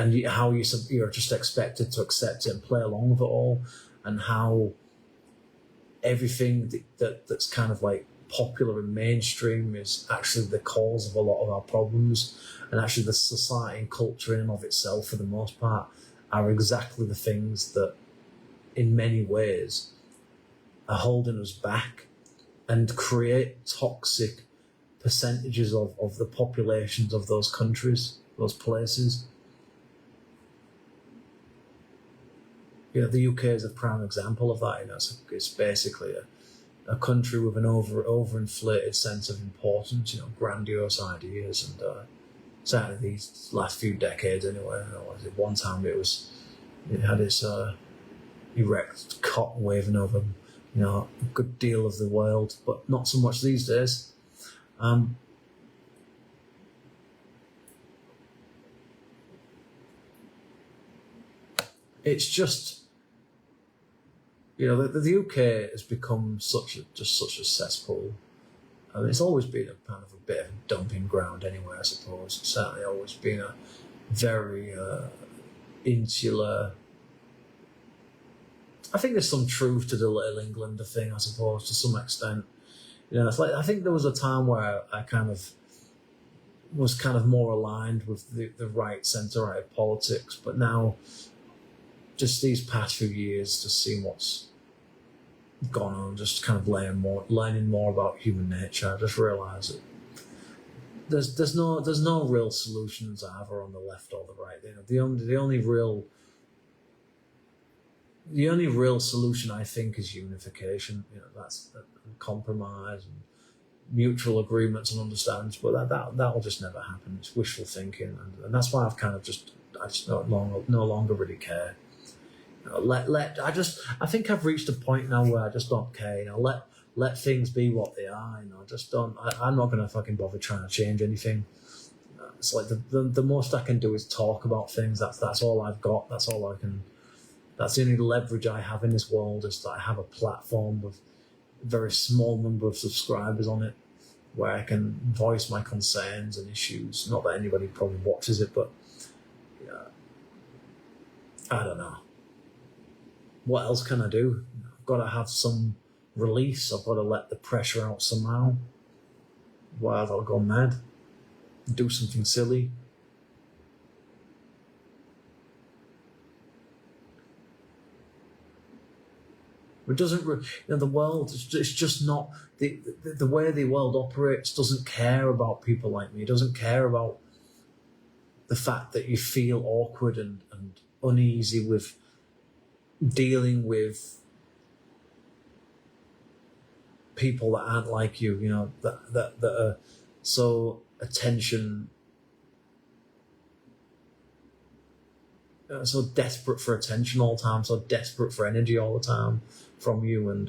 and how you're just expected to accept it and play along with it all, and how everything that's kind of like popular and mainstream is actually the cause of a lot of our problems, and actually the society and culture in and of itself, for the most part, are exactly the things that, in many ways, are holding us back and create toxic percentages of the populations of those countries, those places. You know, the UK is a prime example of that. You know, it's basically a country with an overinflated sense of importance, you know, grandiose ideas, and certainly these last few decades anyway. You know, at one time it had its erect cot waving over, you know, a good deal of the world, but not so much these days. It's just, you know, the UK has become such a cesspool. I mean, it's always been a kind of a bit of a dumping ground anyway, I suppose. It's certainly always been a very insular. I think there's some truth to the Little Englander thing, I suppose, to some extent. You know, it's like, I think there was a time where I kind of was kind of more aligned with the right centre-right politics, but now, just these past few years, just seeing what's gone on, just kind of learning more about human nature, I just realise that there's no real solutions either on the left or the right. You know, the only real solution, I think, is unification. You know, that's compromise and mutual agreements and understandings, but that will just never happen. It's wishful thinking, and that's why I just no longer really care. You know, I think I've reached a point now where I just don't care. You know, let things be what they are. You know, I just don't. I'm not going to fucking bother trying to change anything. It's like the most I can do is talk about things. That's all I've got. That's all I can. That's the only leverage I have in this world, is that I have a platform with a very small number of subscribers on it, where I can voice my concerns and issues. Not that anybody probably watches it, but yeah, I don't know. What else can I do? I've got to have some release. I've got to let the pressure out somehow. Why I'll go mad, do something silly. It doesn't, you know, the world, it's just not, the way the world operates doesn't care about people like me. It doesn't care about the fact that you feel awkward and uneasy with dealing with people that aren't like you, you know, that are so so desperate for attention all the time, so desperate for energy all the time from you, and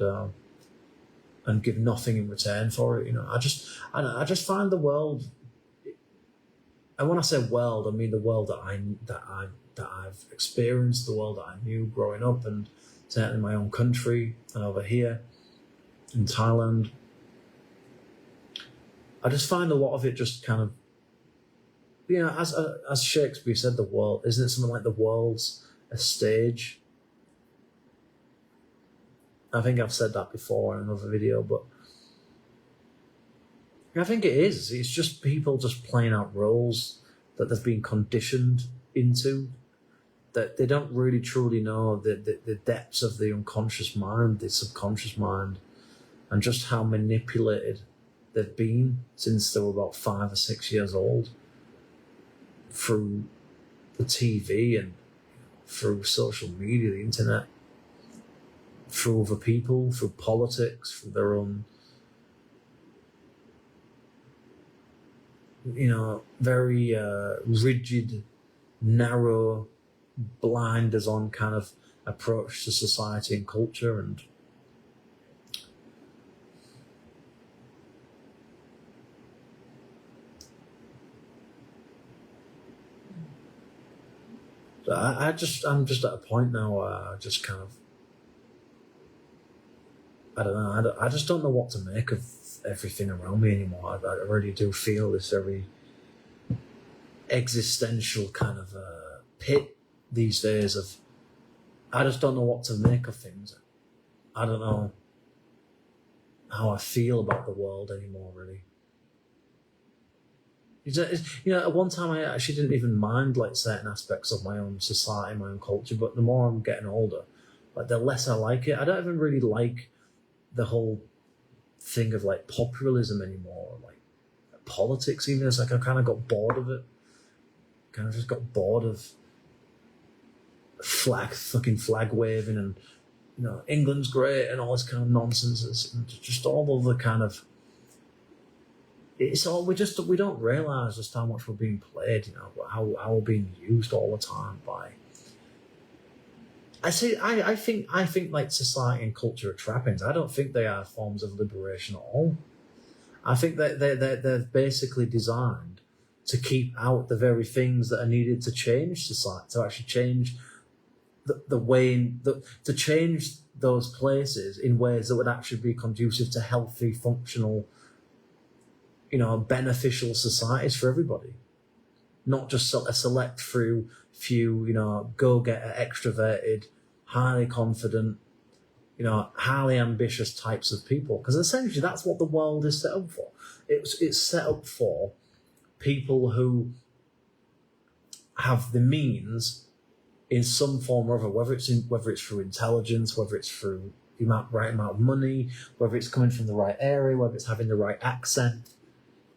give nothing in return for it. You know, I just find the world, and when I say world, I mean the world that I've experienced, the world that I knew growing up, and certainly in my own country and over here in Thailand. I just find a lot of it just kind of, you know, as Shakespeare said, the world, isn't it something like the world's a stage? I think I've said that before in another video, but I think it is. It's just people just playing out roles that they've been conditioned into, that they don't really truly know the depths of the unconscious mind, the subconscious mind, and just how manipulated they've been since they were about 5 or 6 years old, through the TV and through social media, the internet, through other people, through politics, through their own, you know, very rigid, narrow, blinders on kind of approach to society and culture. And I'm just at a point now where I just kind of, I don't know, I just don't know what to make of everything around me anymore. I really do feel this very existential kind of pit these days of, I just don't know what to make of things. I don't know how I feel about the world anymore, really. At one time I actually didn't even mind like certain aspects of my own society, my own culture, but the more I'm getting older, like the less I like it. I don't even really like the whole thing of like populism anymore, like politics even. It's like I kind of got bored of it. Kind of just got bored of fucking flag waving and, England's great and all this kind of nonsense. It's just all of the kind of, it's all, we don't realise just how much we're being played, how we're being used all the time by. I think like society and culture are trappings. I don't think they are forms of liberation at all. I think that they're basically designed to keep out the very things that are needed to change society, to actually change the way, to change those places in ways that would actually be conducive to healthy, functional, beneficial societies for everybody. Not just a select few, go-getter, extroverted, highly confident, highly ambitious types of people. Because essentially that's what the world is set up for. It's set up for people who have the means in some form or other, whether it's through intelligence, whether it's through the right amount of money, whether it's coming from the right area, whether it's having the right accent.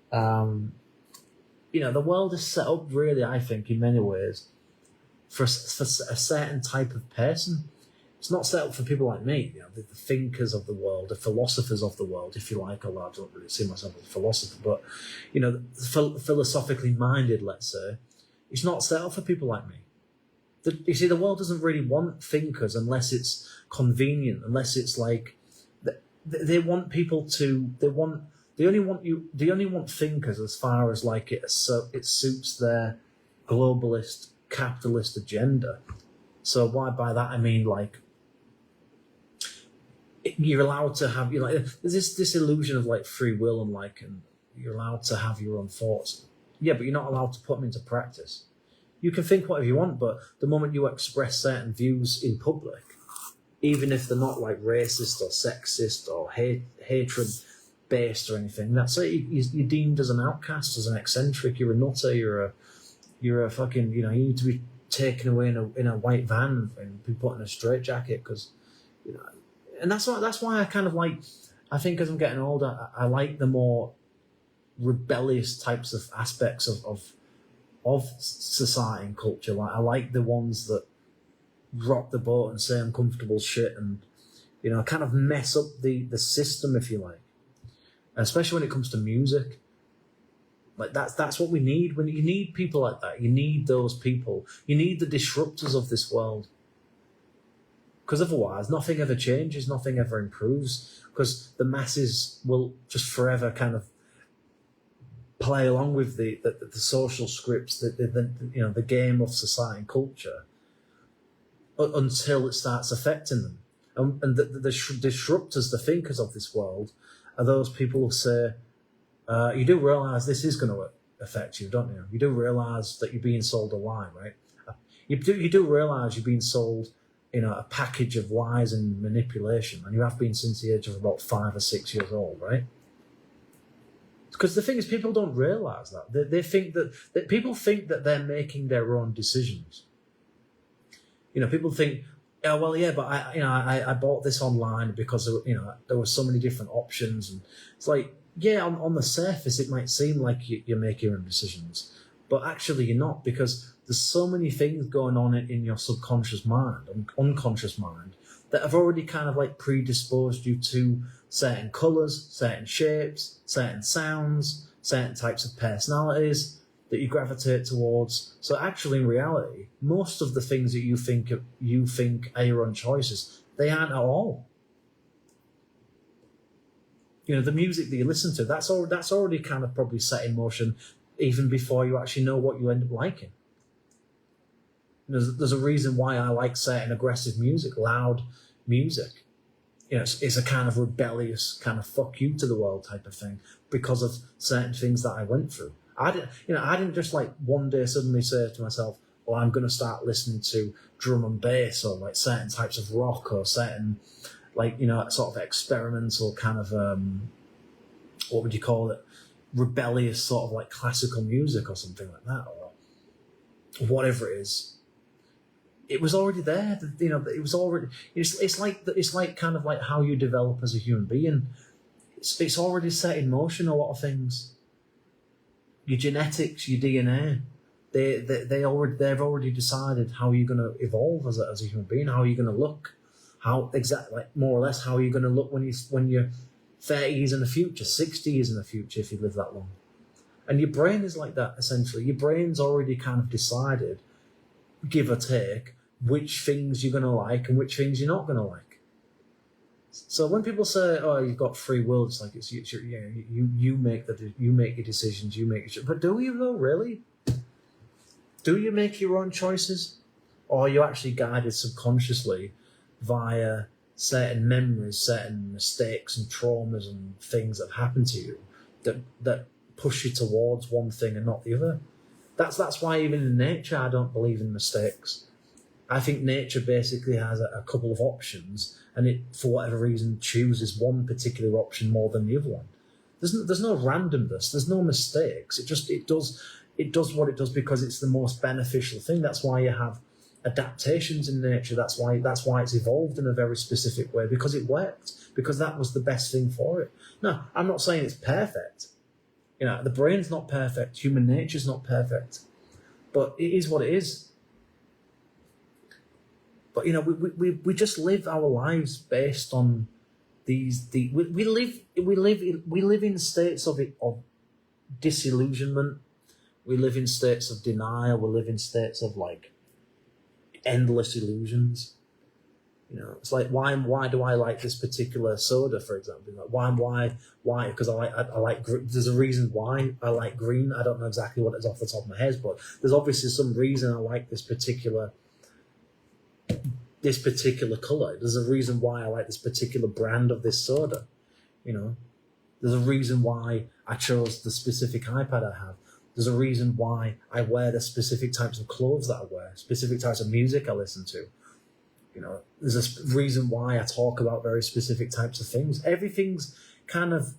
The world is set up really, I think, in many ways, for a certain type of person. It's not set up for people like me, the thinkers of the world, the philosophers of the world, if you like. Although I don't really see myself as a philosopher, but philosophically minded, let's say. It's not set up for people like me. You see, the world doesn't really want thinkers unless it's convenient, unless it's like they want people to. They only want thinkers as far as like it suits their globalist capitalist agenda. So by that I mean like you're allowed to have there's this illusion of like free will and you're allowed to have your own thoughts. Yeah, but you're not allowed to put them into practice. You can think whatever you want, but the moment you express certain views in public, even if they're not like racist or sexist or hatred based or anything, that's it. You're deemed as an outcast, as an eccentric. You're a nutter. You're a fucking. You need to be taken away in a white van and be put in a straitjacket because, and that's why I kind of like. I think as I'm getting older, I like the more rebellious types of aspects of society and culture. Like I like the ones that rock the boat and say uncomfortable shit and kind of mess up the system, if you like. Especially when it comes to music. Like that's what we need. When you need people like that, you need those people. You need the disruptors of this world. Because otherwise, nothing ever changes, nothing ever improves. Because the masses will just forever kind of play along with the social scripts, the game of society and culture, until it starts affecting them. And the disruptors, the thinkers of this world, are those people who say, you do realise this is going to affect you, don't you? You do realise that you're being sold a lie, right? You do realise you're being sold, a package of lies and manipulation, and you have been since the age of about 5 or 6 years old, right? Because the thing is, people don't realise that. They think that people think that they're making their own decisions. People think, oh, well, yeah, but I bought this online because there were so many different options, and it's like, yeah, on the surface it might seem like you're making your own decisions, but actually you're not, because there's so many things going on in your subconscious mind and unconscious mind that have already kind of like predisposed you to certain colours, certain shapes, certain sounds, certain types of personalities that you gravitate towards. So actually, in reality, most of the things that you think are your own choices, they aren't at all. The music that you listen to, that's already kind of probably set in motion even before you actually know what you end up liking. There's a reason why I like certain aggressive music, loud music. It's a kind of rebellious kind of fuck you to the world type of thing because of certain things that I went through. I didn't just like one day suddenly say to myself, or I'm going to start listening to drum and bass, or like certain types of rock, or certain, like, you know, sort of experimental kind of, what would you call it? Rebellious sort of like classical music or something like that, or whatever it is. It was already there, you know. It was already. It's like kind of like how you develop as a human being. It's already set in motion. A lot of things. Your genetics, your DNA, they've already decided how you're going to evolve as a human being, how you're going to look, how exactly, like, more or less, how you're going to look when you're 30 years in the future, 60 years in the future, if you live that long. And your brain is like that, essentially. Your brain's already kind of decided, give or take, which things you're going to like and which things you're not going to like. So when people say, "Oh, you've got free will," it's like you make your decisions, you make your. But do you though, really? Do you make your own choices, or are you actually guided subconsciously via certain memories, certain mistakes and traumas and things that have happened to you that push you towards one thing and not the other? That's why even in nature, I don't believe in mistakes. I think nature basically has a couple of options, and it, for whatever reason, chooses one particular option more than the other one. There's no randomness. There's no mistakes. It does what it does because it's the most beneficial thing. That's why you have adaptations in nature. That's why it's evolved in a very specific way, because it worked, because that was the best thing for it. No, I'm not saying it's perfect. You know, the brain's not perfect. Human nature's not perfect, but it is what it is. But, you know, we just live our lives based on we live in states of disillusionment. We live in states of denial. We live in states of like endless illusions. You know, it's like why do I like this particular soda, for example? Like why? Because I like. There's a reason why I like green. I don't know exactly what it is off the top of my head, but there's obviously some reason I like this particular color. There's a reason why I like this particular brand of this soda. You know, there's a reason why I chose the specific iPad I have. There's a reason why I wear the specific types of clothes that I wear, specific types of music I listen to. You know, there's a reason why I talk about very specific types of things. Everything's kind of,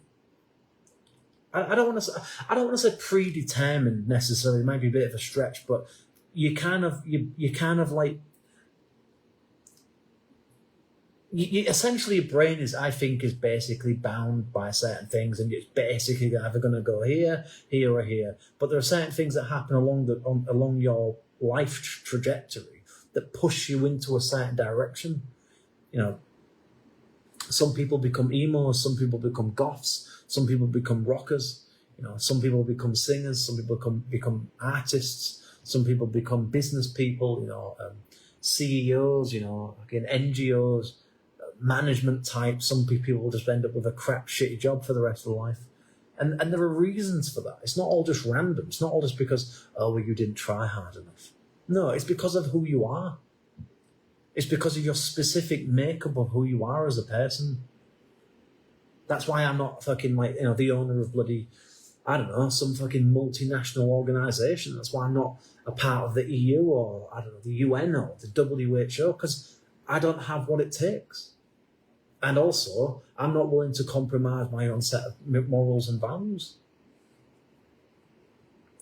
I don't want to say predetermined necessarily. It might be a bit of a stretch, but you kind of like, essentially, your brain is basically bound by certain things, and it's basically either going to go here, or here. But there are certain things that happen along your life trajectory that push you into a certain direction. You know, some people become emos, some people become goths, some people become rockers. You know, some people become singers, some people become artists, some people become business people. You know, CEOs. You know, again, NGOs. Management type. Some people will just end up with a crap shitty job for the rest of their life, and there are reasons for that. It's not all just random. It's not all just because, oh, well, you didn't try hard enough. No, it's because of who you are. It's because of your specific makeup of who you are as a person. That's why I'm not fucking like, you know, the owner of bloody, I don't know, some fucking multinational organisation. That's why I'm not a part of the EU or, I don't know, the UN or the WHO, because I don't have what it takes. And also, I'm not willing to compromise my own set of morals and values.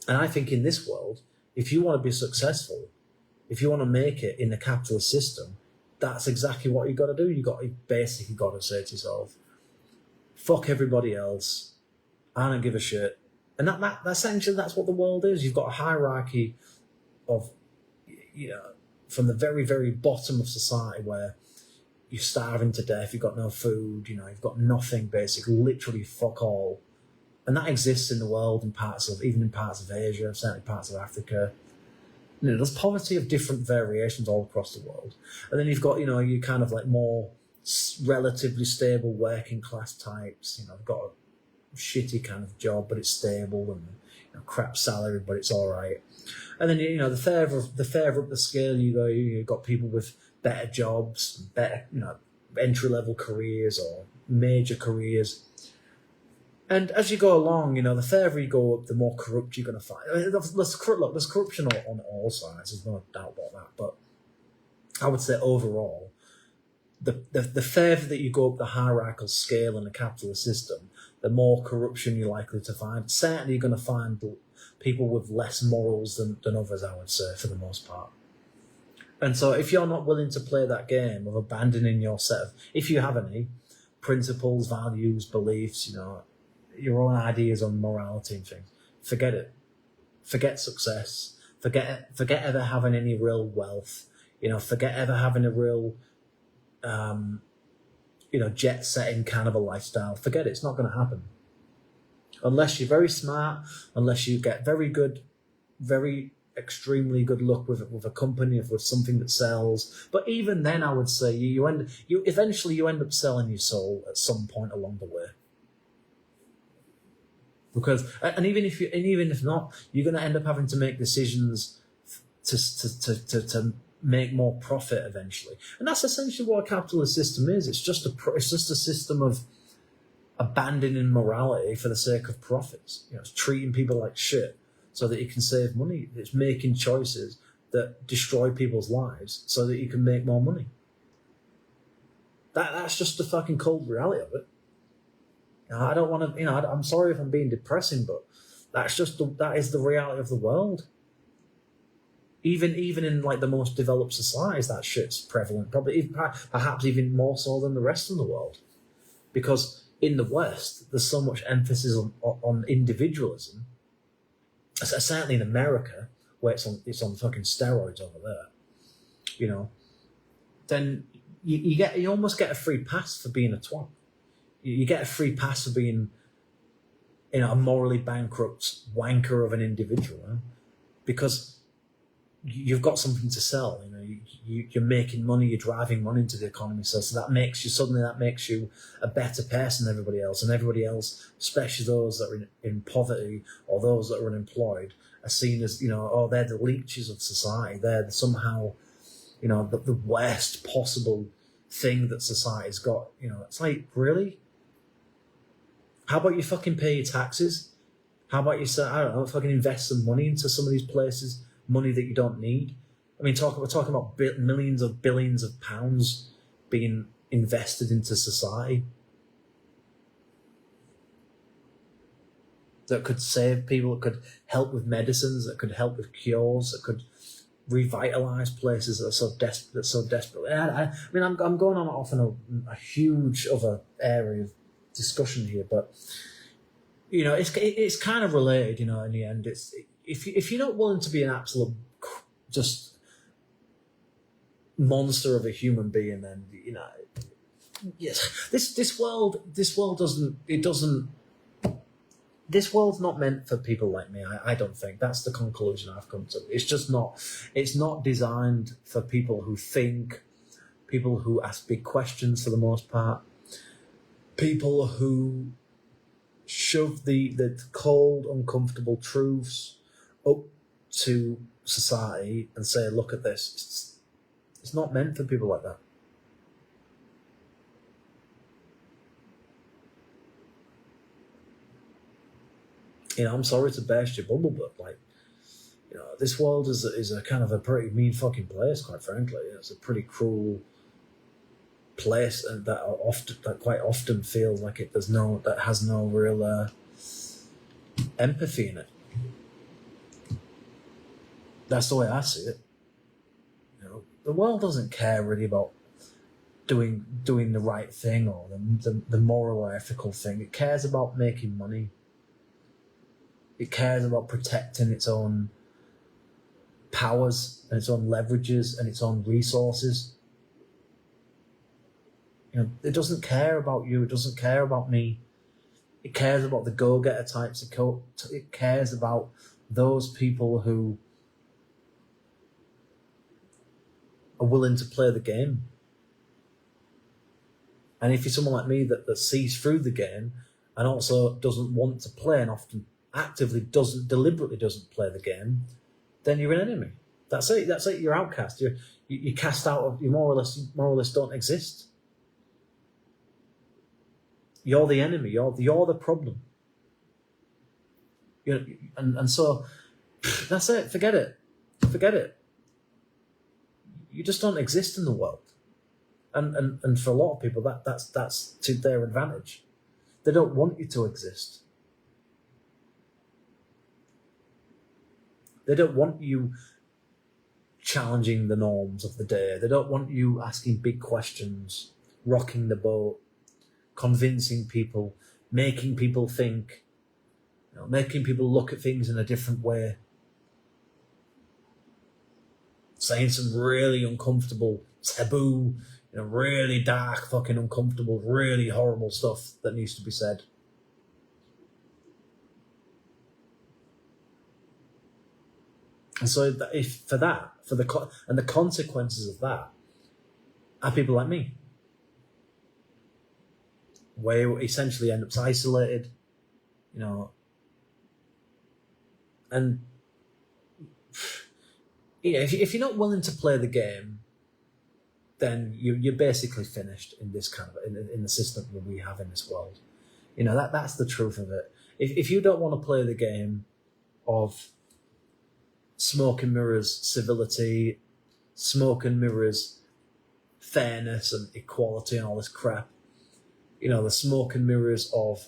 And I think in this world, if you want to be successful, if you want to make it in the capitalist system, that's exactly what you got to do. You basically got to say to yourself, fuck everybody else. I don't give a shit. And that essentially, that's what the world is. You've got a hierarchy of, you know, from the very, very bottom of society where you're starving to death, you've got no food, you know, you've got nothing, basically, literally fuck all. And that exists in the world even in parts of Asia, certainly parts of Africa. You know, there's poverty of different variations all across the world. And then you've got, you know, you kind of like more relatively stable working class types. You know, they've got a shitty kind of job, but it's stable, and, you know, crap salary, but it's all right. And then, you know, the further up the scale you go, you've got people with better jobs, better, you know, entry-level careers or major careers. And as you go along, the further you go up, the more corrupt you're going to find. I mean, there's corruption on all sides. There's no doubt about that. But I would say overall, the further that you go up the hierarchical scale in a capitalist system, the more corruption you're likely to find. Certainly, you're going to find people with less morals than others, I would say, for the most part. And so if you're not willing to play that game of abandoning your set of, if you have any, principles, values, beliefs, your own ideas on morality and things, forget it. Forget success. Forget ever having any real wealth. Forget ever having a real, jet-setting kind of a lifestyle. Forget it. It's not going to happen. Unless you're very smart, unless you get very good, very extremely good luck with a company, with something that sells. But even then, I would say you eventually end up selling your soul at some point along the way. Because even if not, you're going to end up having to make decisions to make more profit eventually, and that's essentially what a capitalist system is. It's just a system of abandoning morality for the sake of profits. It's treating people like shit so that you can save money. It's making choices that destroy people's lives so that you can make more money. That's just the fucking cold reality of it. I don't want to, I'm sorry if I'm being depressing, but that is the reality of the world. Even in like the most developed societies, that shit's prevalent. Probably, perhaps even more so than the rest of the world, because in the West there's so much emphasis on individualism. Certainly in America, where it's on fucking steroids over there. Then you almost get a free pass for being a twat. You get a free pass for being, a morally bankrupt wanker of an individual, because you've got something to sell. You're making money, you're driving money into the economy, so that makes you a better person than everybody else, and everybody else, especially those that are in poverty or those that are unemployed, are seen as they're the leeches of society. They're somehow the worst possible thing that society's got. It's like, really? How about you fucking pay your taxes? How about you say, I don't know, fucking invest some money into some of these places, money that you don't need? I mean, we're talking about millions of billions of pounds being invested into society that could save people, that could help with medicines, that could help with cures, that could revitalise places that are so desperate. I mean, I'm going on off in a huge other area of discussion here, but it's kind of related. In the end, it's if you're not willing to be an absolute just monster of a human being, then yes, this world's not meant for people like me. I don't think. That's the conclusion I've come to. It's not designed for people who think, people who ask big questions for the most part, people who shove the cold, uncomfortable truths up to society and say, look at this. It's not meant for people like that. I'm sorry to burst your bubble, but this world is a kind of a pretty mean fucking place, quite frankly. It's a pretty cruel place, and that quite often feels like that has no real empathy in it. That's the way I see it. The world doesn't care really about doing the right thing or the moral or ethical thing. It cares about making money. It cares about protecting its own powers and its own leverages and its own resources. It doesn't care about you. It doesn't care about me. It cares about the go-getter types. It cares about those people who are willing to play the game. And if you're someone like me that sees through the game and also doesn't want to play and often deliberately doesn't play the game, then you're an enemy. That's it. You're outcast. You're cast out of. You more or less don't exist. You're the enemy. You're the problem. You know, and so that's it. Forget it. Forget it. You just don't exist in the world. And for a lot of people, that's to their advantage. They don't want you to exist. They don't want you challenging the norms of the day. They don't want you asking big questions, rocking the boat, convincing people, making people think, making people look at things in a different way, saying some really uncomfortable, taboo, really dark, fucking uncomfortable, really horrible stuff that needs to be said. And so, the consequences of that are people like me, where you essentially end up isolated, and if you're not willing to play the game, then you're basically finished in this kind of in the system that we have in this world. That's the truth of it. If you don't want to play the game of smoke and mirrors civility, smoke and mirrors fairness and equality and all this crap, the smoke and mirrors of,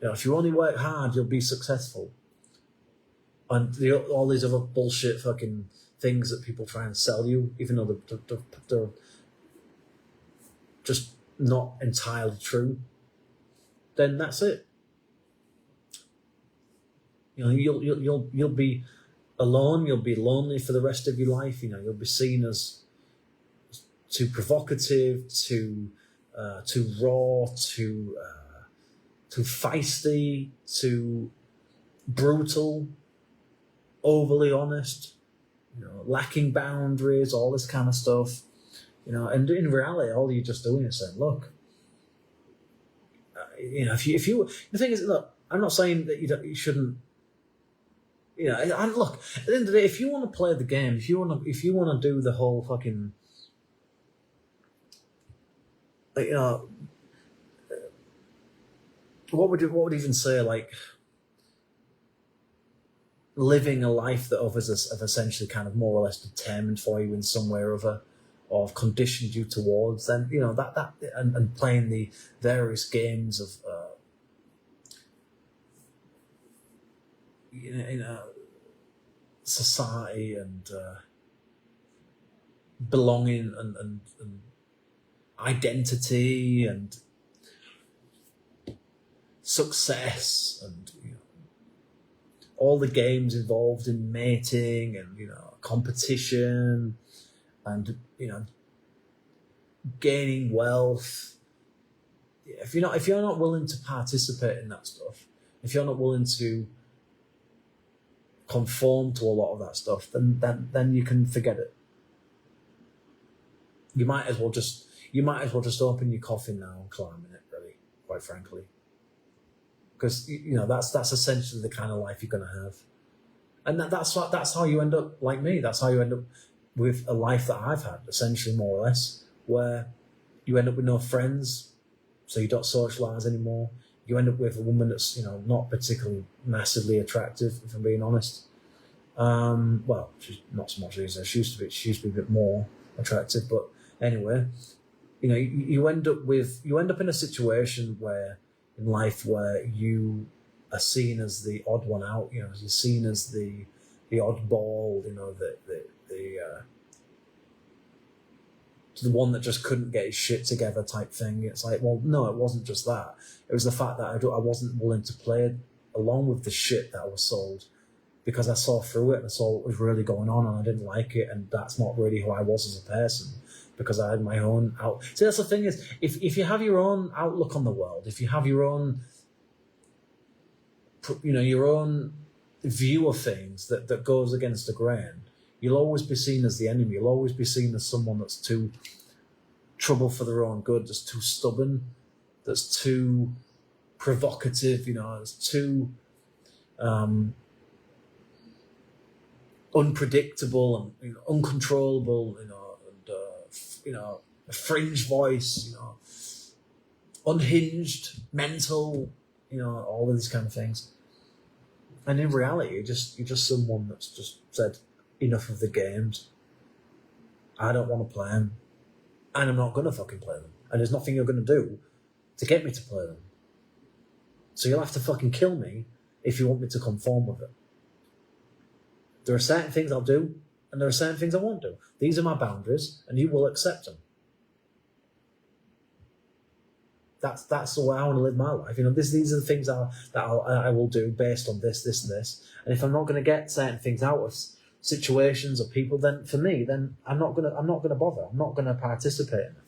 if you only work hard, you'll be successful, and all these other bullshit fucking things that people try and sell you, even though they're just not entirely true, then that's it. You'll be alone. You'll be lonely for the rest of your life. You'll be seen as too provocative, too raw, too feisty, too brutal, overly honest, lacking boundaries, all this kind of stuff, and in reality, all you're just doing is saying, look, if you, the thing is, look, I'm not saying that you shouldn't, and look, at the end of the day, if you want to play the game, if you want to do the whole fucking, what would even say, like, living a life that others have essentially kind of more or less determined for you in some way or other, or conditioned you towards, then that and playing the various games of society and belonging and identity and success and all the games involved in mating and competition and gaining wealth. If you're not willing to participate in that stuff, if you're not willing to conform to a lot of that stuff, then you can forget it. You might as well just open your coffin now and climb in it, really, quite frankly. Because that's essentially the kind of life you're going to have, and that's how you end up like me. That's how you end up with a life that I've had, essentially, more or less, where you end up with no friends, so you don't socialise anymore. You end up with a woman that's not particularly massively attractive, if I'm being honest. Well, she's not so much as she used to be. She used to be a bit more attractive, but anyway, you end up in a situation where in life where you are seen as the odd one out, you're seen as the oddball, the one that just couldn't get his shit together type thing. It's like, well, no, it wasn't just that. It was the fact that I wasn't willing to play along with the shit that I was sold, because I saw through it and I saw what was really going on and I didn't like it, and that's not really who I was as a person, because I had my own out. See, that's the thing is, if you have your own outlook on the world, if you have your own, your own view of things that goes against the grain, you'll always be seen as the enemy. You'll always be seen as someone that's too trouble for their own good, that's too stubborn, that's too provocative, that's too unpredictable and uncontrollable, a fringe voice, unhinged, mental, all of these kind of things. And in reality, you're just someone that's just said, enough of the games. I don't want to play them. And I'm not going to fucking play them. And there's nothing you're going to do to get me to play them. So you'll have to fucking kill me if you want me to conform with it. There are certain things I'll do, and there are certain things I won't do. These are my boundaries, and you will accept them. That's the way I want to live my life. These are the things I will do based on this, and this. And if I'm not going to get certain things out of situations or people, then for me, then I'm not gonna bother. I'm not gonna participate in it.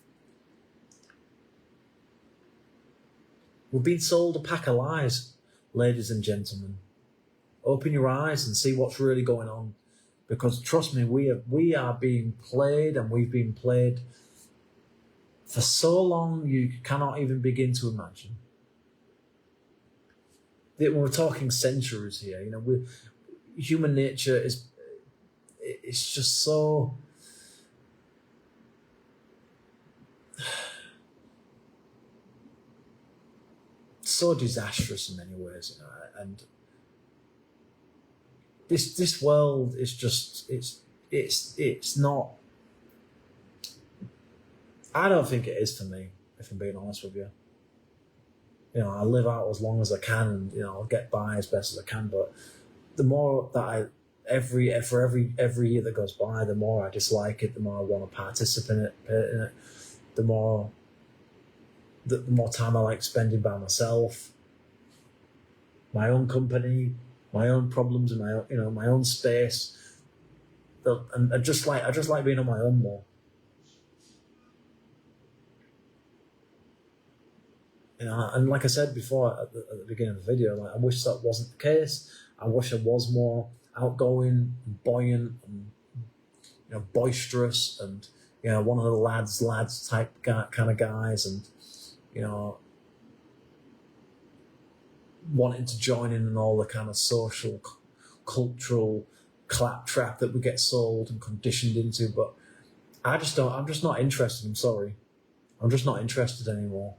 We've been sold a pack of lies, ladies and gentlemen. Open your eyes and see what's really going on, because trust me, we are being played, and we've been played for so long you cannot even begin to imagine. We're talking centuries here. Human nature it's just so disastrous in many ways, and this world is just it's not. I don't think it is for me, if I'm being honest with you. I live out as long as I can, and I'll get by as best as I can. But the more that every year that goes by, the more I dislike it, the more I want to participate in it, the more time I like spending by myself, my own company, my own problems, and my own space. And I just like being on my own more. And like I said before at the beginning of the video, I wish that wasn't the case. I wish I was more outgoing and buoyant and boisterous, and one of the lads type kind of guys, and wanting to join in all the kind of social, cultural claptrap that we get sold and conditioned into. But I'm just not interested. I'm sorry, I'm just not interested anymore.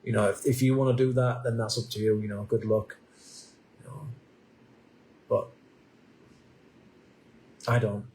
If you want to do that, then that's up to you. Good luck. But I don't.